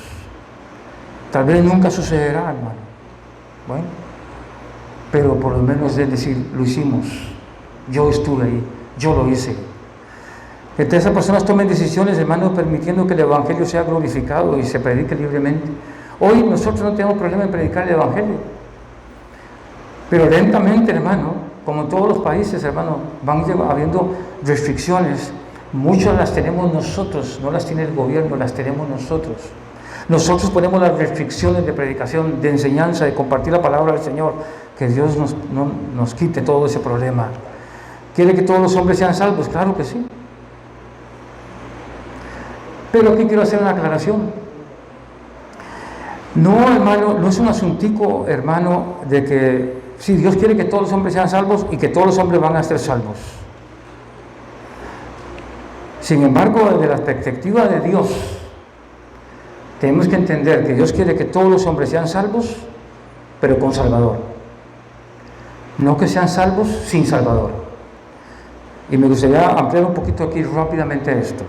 Tal vez nunca sucederá, hermano. Bueno, pero por lo menos es decir, lo hicimos. Yo estuve ahí, yo lo hice. Que esas personas tomen decisiones, hermano, permitiendo que el Evangelio sea glorificado y se predique libremente. Hoy nosotros no tenemos problema en predicar el Evangelio. Pero lentamente, hermano, como en todos los países, hermano, van habiendo restricciones. Muchas las tenemos nosotros, no las tiene el gobierno, las tenemos nosotros. Nosotros ponemos las restricciones de predicación, de enseñanza, de compartir la palabra del Señor. Que Dios nos quite todo ese problema. ¿Quiere que todos los hombres sean salvos? Claro que sí. Pero aquí quiero hacer una aclaración. No, hermano, no es un asuntico, hermano, de que sí, Dios quiere que todos los hombres sean salvos y que todos los hombres van a ser salvos. Sin embargo, desde la perspectiva de Dios, tenemos que entender que Dios quiere que todos los hombres sean salvos, pero con Salvador. No que sean salvos sin Salvador. Y me gustaría ampliar un poquito aquí rápidamente esto.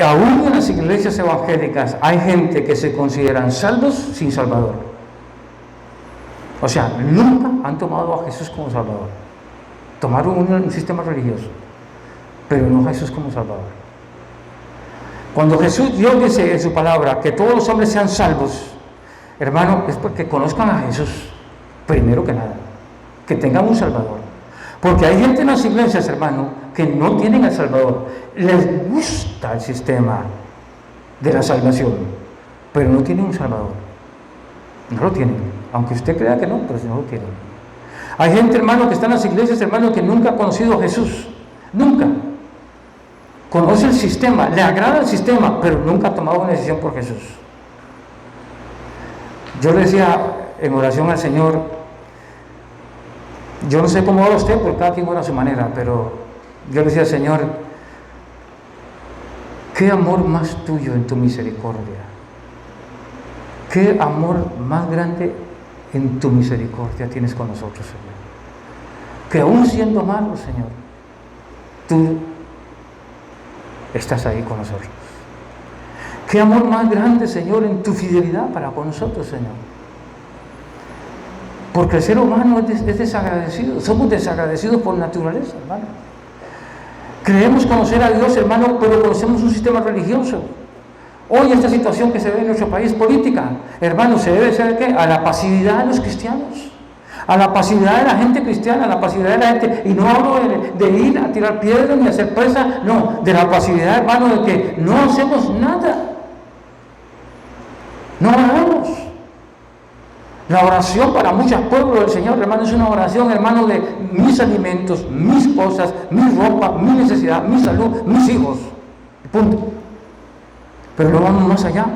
Aún en las iglesias evangélicas hay gente que se consideran salvos sin Salvador. O sea, nunca han tomado a Jesús como Salvador. Tomaron un sistema religioso, pero no a Jesús como Salvador. Cuando Dios dice en su palabra que todos los hombres sean salvos, hermano, es porque conozcan a Jesús, primero que nada, que tengan un Salvador. Porque hay gente en las iglesias, hermano, que no tienen al Salvador. Les gusta el sistema de la salvación, pero no tienen un Salvador. No lo tienen, aunque usted crea que no, pero no lo tienen. Hay gente, hermano, que está en las iglesias, hermano, que nunca ha conocido a Jesús. Nunca. Conoce el sistema, le agrada el sistema, pero nunca ha tomado una decisión por Jesús. Yo le decía en oración al Señor, yo no sé cómo ora usted, porque cada quien ora a su manera, pero yo le decía al Señor, qué amor más tuyo en tu misericordia, qué amor más grande en tu misericordia tienes con nosotros, Señor, que aún siendo malos, Señor, tú estás ahí con nosotros. Qué amor más grande, Señor, en tu fidelidad para con nosotros, Señor. Porque el ser humano es desagradecido, somos desagradecidos por naturaleza, hermano. Creemos conocer a Dios, hermano, pero conocemos un sistema religioso. Hoy esta situación que se ve en nuestro país política, hermano, se debe ser ¿qué? A la pasividad de los cristianos, a la pasividad de la gente cristiana, a la pasividad de la gente, y no hablo de ir a tirar piedras ni a hacer presa, no, de la pasividad, hermano, de que no hacemos nada, no oramos. La oración para muchos pueblos del Señor, hermano, es una oración, hermano, de mis alimentos, mis cosas, mi ropa, mi necesidad, mi salud, mis hijos. Punto. Pero no vamos más allá.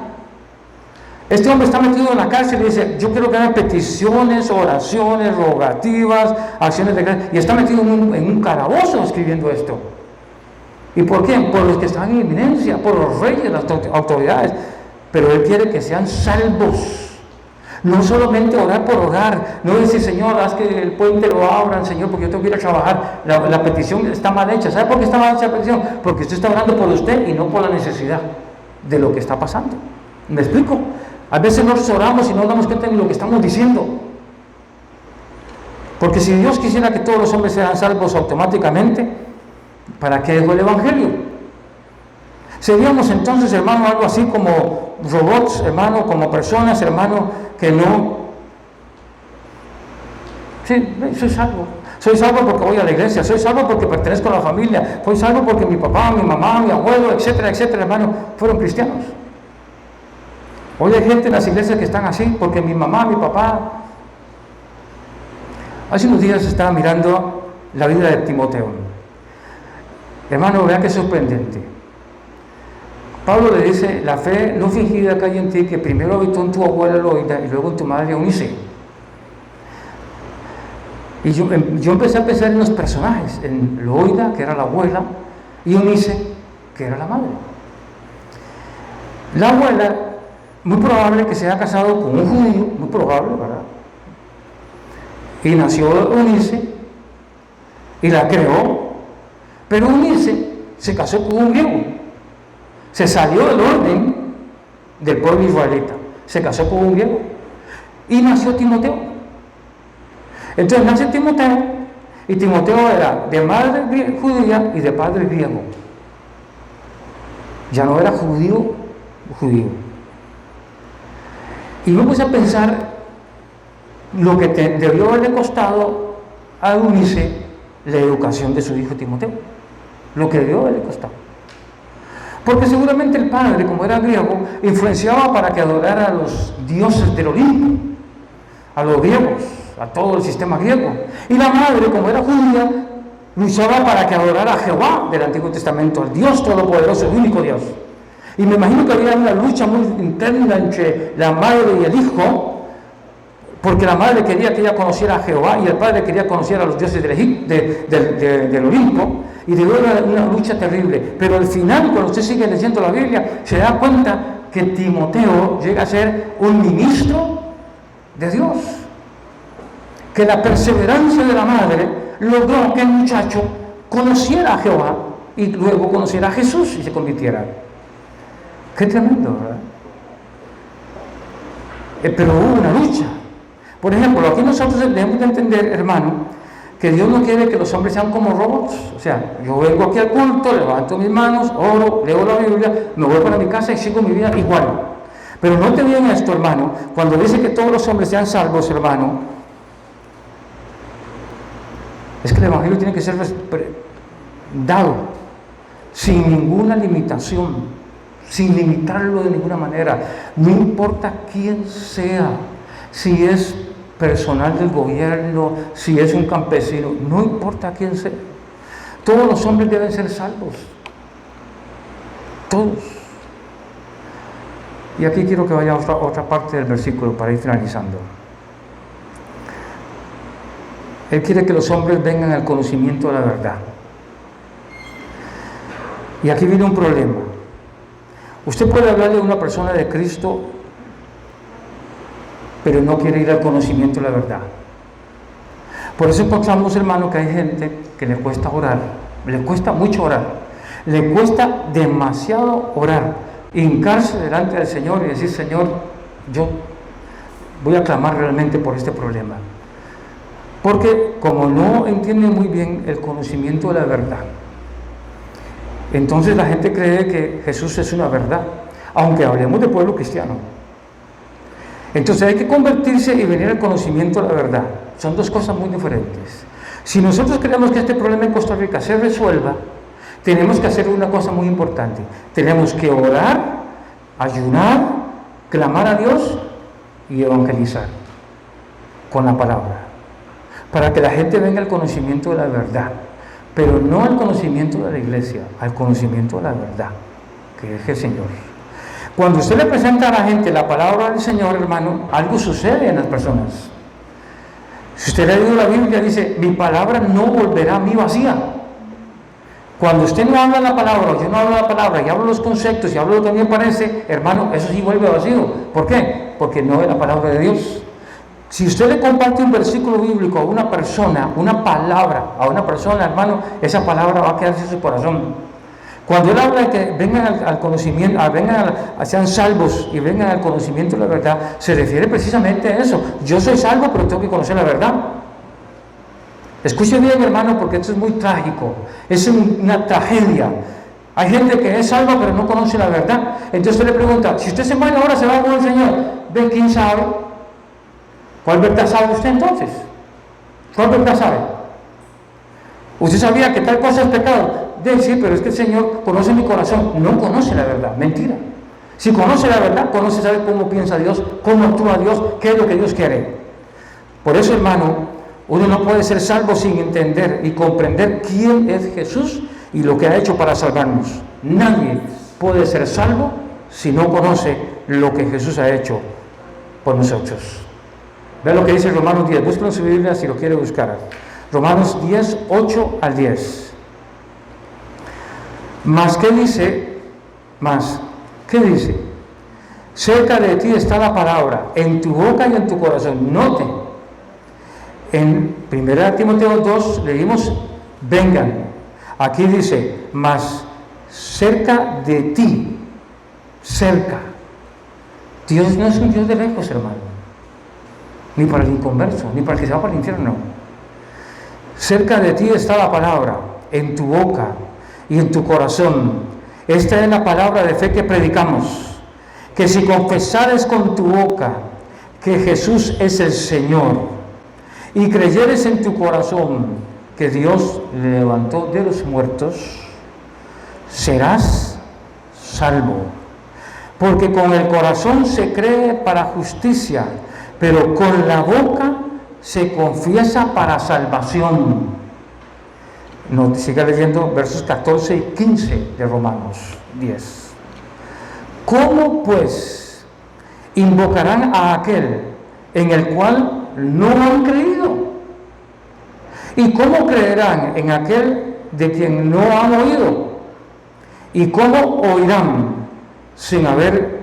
Este hombre está metido en la cárcel y dice, yo quiero que hagan peticiones, oraciones, rogativas, acciones de gracia. Y está metido en un calabozo escribiendo esto. ¿Y por quién? Por los que están en eminencia, por los reyes, las autoridades. Pero Él quiere que sean salvos. No solamente orar por orar, no decir, Señor, haz que el puente lo abran, Señor, porque yo tengo que ir a trabajar. La petición está mal hecha. ¿Sabe por qué está mal hecha la petición? Porque usted está orando por usted y no por la necesidad de lo que está pasando. ¿Me explico? A veces nos oramos y no damos cuenta de lo que estamos diciendo. Porque si Dios quisiera que todos los hombres sean salvos automáticamente, ¿para qué dejó el Evangelio? Seríamos entonces, hermano, algo así como robots, hermano, como personas, hermano, que no... Sí, soy salvo. Soy salvo porque voy a la iglesia, soy salvo porque pertenezco a la familia, soy salvo porque mi papá, mi mamá, mi abuelo, etcétera, etcétera, hermano, fueron cristianos. Hoy hay gente en las iglesias que están así porque mi mamá, mi papá... Hace unos días estaba mirando la vida de Timoteo. Hermano, vea qué sorprendente. Pablo le dice, la fe no fingida que hay en ti, que primero habitó en tu abuela Loida y luego en tu madre Eunice. Y yo empecé a pensar en los personajes, en Loida, que era la abuela, y Eunice, que era la madre. La abuela, muy probable que se haya casado con un judío, muy probable, ¿verdad? Y nació Eunice, y la creó, pero Eunice se casó con un griego. Se salió del orden del pueblo israelita, se casó con un griego y nació Timoteo. Entonces nace Timoteo, y Timoteo era de madre judía y de padre griego. Ya no era judío. Y me puse a pensar lo que debió haberle costado a Eunice la educación de su hijo Timoteo, lo que debió haberle costado. Porque seguramente el padre, como era griego, influenciaba para que adorara a los dioses del Olimpo, a los griegos, a todo el sistema griego. Y la madre, como era judía, luchaba para que adorara a Jehová del Antiguo Testamento, al Dios Todopoderoso, el único Dios. Y me imagino que había una lucha muy interna entre la madre y el hijo, porque la madre quería que ella conociera a Jehová y el padre quería conocer a los dioses del Olimpo. Y debió haber una lucha terrible, pero al final, cuando usted sigue leyendo la Biblia, se da cuenta que Timoteo llega a ser un ministro de Dios, que la perseverancia de la madre logró que el muchacho conociera a Jehová y luego conociera a Jesús y se convirtiera. Qué tremendo, ¿verdad? Pero hubo una lucha. Por ejemplo, aquí nosotros debemos de entender, hermano, que Dios no quiere que los hombres sean como robots. O sea, yo vengo aquí al culto, levanto mis manos, oro, leo la Biblia, me voy para mi casa y sigo mi vida igual. Pero no te bien esto, hermano, cuando dice que todos los hombres sean salvos, hermano, es que el Evangelio tiene que ser dado sin ninguna limitación, sin limitarlo de ninguna manera. No importa quién sea, si es personal del gobierno, si es un campesino, no importa quién sea. Todos los hombres deben ser salvos. Todos. Y aquí quiero que vaya a otra parte del versículo para ir finalizando. Él quiere que los hombres vengan al conocimiento de la verdad. Y aquí viene un problema. Usted puede hablarle a una persona de Cristo, pero no quiere ir al conocimiento de la verdad. Por eso encontramos, hermano, que hay gente que le cuesta orar, le cuesta mucho orar, le cuesta demasiado orar, hincarse delante del Señor y decir, Señor, yo voy a clamar realmente por este problema. Porque como no entiende muy bien el conocimiento de la verdad, entonces la gente cree que Jesús es una verdad, aunque hablemos de pueblo cristiano. Entonces hay que convertirse y venir al conocimiento de la verdad. Son dos cosas muy diferentes. Si nosotros queremos que este problema en Costa Rica se resuelva, tenemos que hacer una cosa muy importante. Tenemos que orar, ayunar, clamar a Dios y evangelizar con la palabra, para que la gente venga al conocimiento de la verdad, pero no al conocimiento de la iglesia, al conocimiento de la verdad, que es el Señor. Cuando usted le presenta a la gente la palabra del Señor, hermano, algo sucede en las personas. Si usted ha leído la Biblia, dice, mi palabra no volverá a mí vacía. Cuando usted no habla la palabra, o yo no hablo la palabra, y hablo los conceptos, y hablo lo que a mí me parece, hermano, eso sí vuelve vacío. ¿Por qué? Porque no es la palabra de Dios. Si usted le comparte un versículo bíblico a una persona, una palabra a una persona, hermano, esa palabra va a quedarse en su corazón. Cuando él habla de que vengan al conocimiento, sean salvos y vengan al conocimiento de la verdad, se refiere precisamente a eso. Yo soy salvo, pero tengo que conocer la verdad. Escuche bien, hermano, porque esto es muy trágico. Es una tragedia. Hay gente que es salva, pero no conoce la verdad. Entonces usted le pregunta, si usted se muere ahora, se va con el Señor. ¿Ven quién sabe? ¿Cuál verdad sabe usted entonces? ¿Cuál verdad sabe? ¿Usted sabía que tal cosa es pecado? Sí, pero es que el Señor conoce mi corazón. No conoce la verdad, mentira. Si conoce la verdad, sabe cómo piensa Dios, cómo actúa Dios, qué es lo que Dios quiere. Por eso, hermano, uno no puede ser salvo sin entender y comprender quién es Jesús y lo que ha hecho para salvarnos. Nadie puede ser salvo si no conoce lo que Jesús ha hecho por nosotros. Ve lo que dice Romanos 10, búsquelo en su Biblia si lo quiere buscar. Romanos 10, 8 al 10. Más, ¿qué dice? Más, ¿qué dice? Cerca de ti está la palabra, en tu boca y en tu corazón. Note, en 1 Timoteo 2 leímos, vengan. Aquí dice, más cerca de ti, cerca. Dios no es un Dios de lejos, hermano. Ni para el inconverso, ni para el que se va para el infierno. Cerca de ti está la palabra, en tu boca y en tu corazón. Esta es la palabra de fe que predicamos, que si confesares con tu boca que Jesús es el Señor y creyeres en tu corazón que Dios le levantó de los muertos, serás salvo. Porque con el corazón se cree para justicia, pero con la boca se confiesa para salvación. Siga leyendo versos 14 y 15 de Romanos 10. ¿Cómo pues invocarán a aquel en el cual no han creído? ¿Y cómo creerán en aquel de quien no han oído? ¿Y cómo oirán sin haber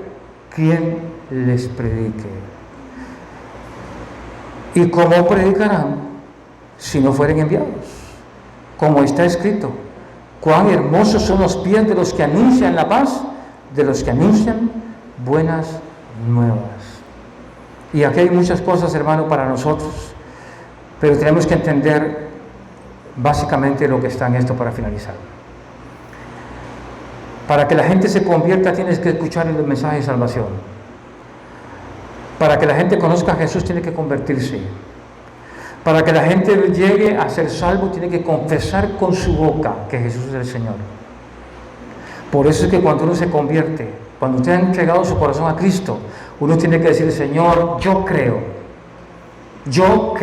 quien les predique? ¿Y cómo predicarán si no fueren enviados? Como está escrito, cuán hermosos son los pies de los que anuncian la paz, de los que anuncian buenas nuevas. Y aquí hay muchas cosas, hermano, para nosotros, pero tenemos que entender básicamente lo que está en esto para finalizar. Para que la gente se convierta, tienes que escuchar el mensaje de salvación. Para que la gente conozca a Jesús, tiene que convertirse. Para que la gente llegue a ser salvo, tiene que confesar con su boca que Jesús es el Señor. Por eso es que cuando uno se convierte, cuando usted ha entregado su corazón a Cristo, uno tiene que decir, Señor, yo creo, Señor,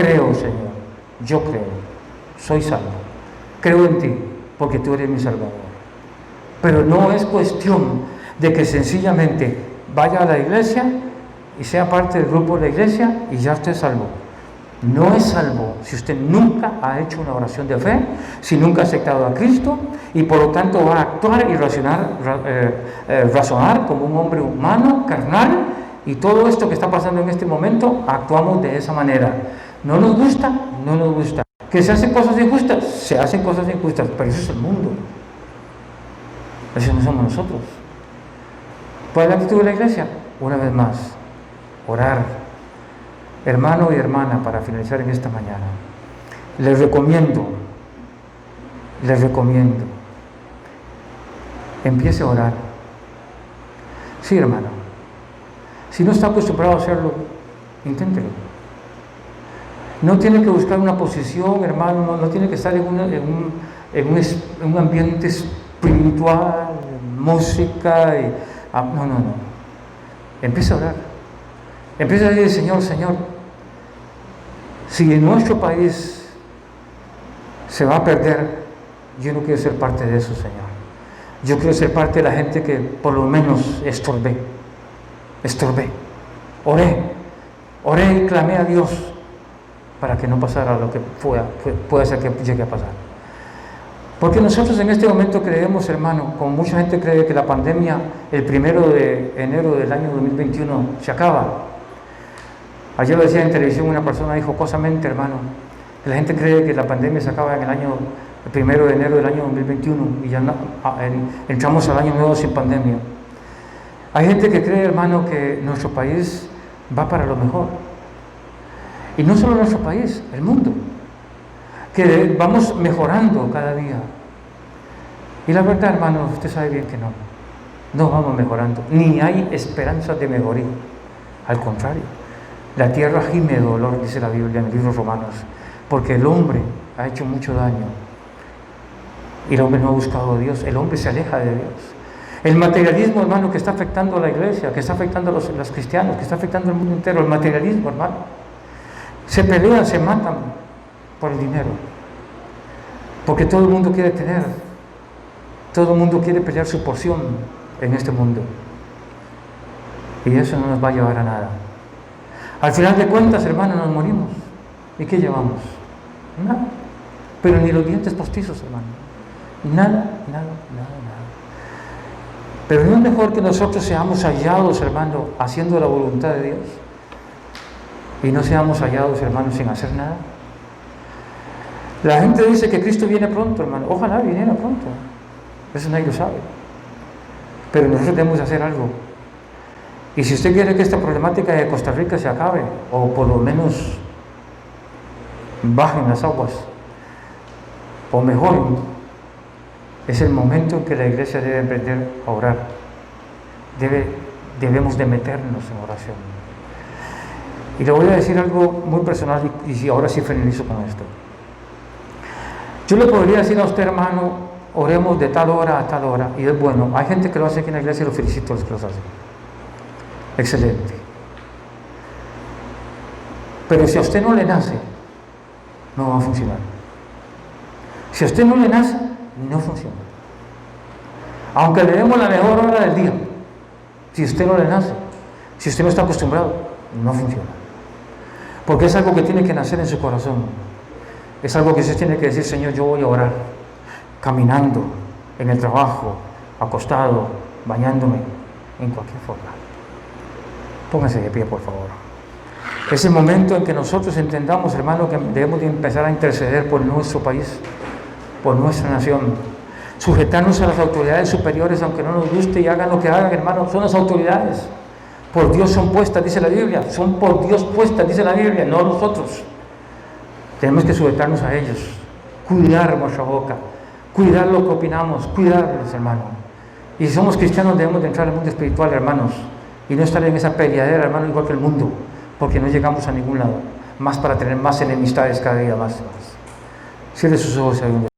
yo creo, soy salvo, creo en ti, porque tú eres mi Salvador. Pero no es cuestión de que sencillamente vaya a la iglesia y sea parte del grupo de la iglesia y ya esté salvo. No es salvo si usted nunca ha hecho una oración de fe, si nunca ha aceptado a Cristo y por lo tanto va a actuar y razonar como un hombre humano, carnal, y todo esto que está pasando en este momento, actuamos de esa manera. No nos gusta, no nos gusta. Que se hacen cosas injustas, se hacen cosas injustas, pero eso es el mundo. Eso no somos nosotros. ¿Cuál es la actitud de la iglesia? Una vez más, orar. Hermano y hermana, para finalizar en esta mañana, les recomiendo, empiece a orar. Sí, hermano. Si no está acostumbrado a hacerlo, inténtelo. No tiene que buscar una posición, hermano, no tiene que estar en un ambiente espiritual, música, no. Empiece a orar. Empieza a decir, Señor, si en nuestro país se va a perder, yo no quiero ser parte de eso, Señor. Yo quiero ser parte de la gente que por lo menos estorbé. Oré y clamé a Dios para que no pasara lo que pueda ser que llegue a pasar. Porque nosotros en este momento creemos, hermano, como mucha gente cree que la pandemia el 1 de enero del año 2021 se acaba. Ayer lo decía en televisión, una persona dijo jocosamente, hermano, que la gente cree que la pandemia se acaba en el 1 de enero del año 2021 y ya entramos al año nuevo sin pandemia. Hay gente que cree, hermano, que nuestro país va para lo mejor. Y no solo nuestro país, el mundo. Que vamos mejorando cada día. Y la verdad, hermano, usted sabe bien que no vamos mejorando, ni hay esperanza de mejoría. Al contrario, la tierra gime de dolor, dice la Biblia en el libro de Romanos, porque el hombre ha hecho mucho daño y el hombre no ha buscado a Dios, el hombre se aleja de Dios. El materialismo, hermano, que está afectando a la iglesia, que está afectando a los cristianos, que está afectando al mundo entero, el materialismo, hermano, se pelean, se matan por el dinero, porque todo el mundo quiere tener, todo el mundo quiere pelear su porción en este mundo, y eso no nos va a llevar a nada. Al final de cuentas, hermano, nos morimos. ¿Y qué llevamos? Nada, pero ni los dientes postizos, hermano, nada. Pero no es mejor que nosotros seamos hallados, hermano, haciendo la voluntad de Dios, y no seamos hallados, hermano, sin hacer nada. La gente dice que Cristo viene pronto, hermano. Ojalá viniera pronto. Eso nadie lo sabe. Pero nosotros debemos hacer algo. Y si usted quiere que esta problemática de Costa Rica se acabe, o por lo menos bajen las aguas, o mejoren, es el momento en que la iglesia debe aprender a orar. Debemos de meternos en oración. Y le voy a decir algo muy personal, y ahora sí finalizo con esto. Yo le podría decir a usted, hermano, oremos de tal hora a tal hora, y es bueno. Hay gente que lo hace aquí en la iglesia y lo felicito a los que los hacen. Excelente. Pero si a usted no le nace, no va a funcionar. Si a usted no le nace, no funciona. Aunque le demos la mejor hora del día, si a usted no le nace, si usted no está acostumbrado, no funciona. Porque es algo que tiene que nacer en su corazón. Es algo que usted tiene que decir: Señor, yo voy a orar, caminando, en el trabajo, acostado, bañándome, en cualquier forma. Póngase de pie, por favor. Es el momento en que nosotros entendamos, hermano, que debemos de empezar a interceder por nuestro país, por nuestra nación, sujetarnos a las autoridades superiores, aunque no nos guste, y hagan lo que hagan, hermano. Son las autoridades, por Dios son puestas, dice la Biblia, son por Dios puestas, dice la Biblia, no nosotros. Tenemos que sujetarnos a ellos, cuidar nuestra boca, cuidar lo que opinamos, cuidarlos, hermano. Y si somos cristianos, debemos de entrar al mundo espiritual, hermanos, y no estar en esa peleadera, hermano, igual que el mundo, porque no llegamos a ningún lado, más para tener más enemistades cada día más. Cierre sus ojos ahí.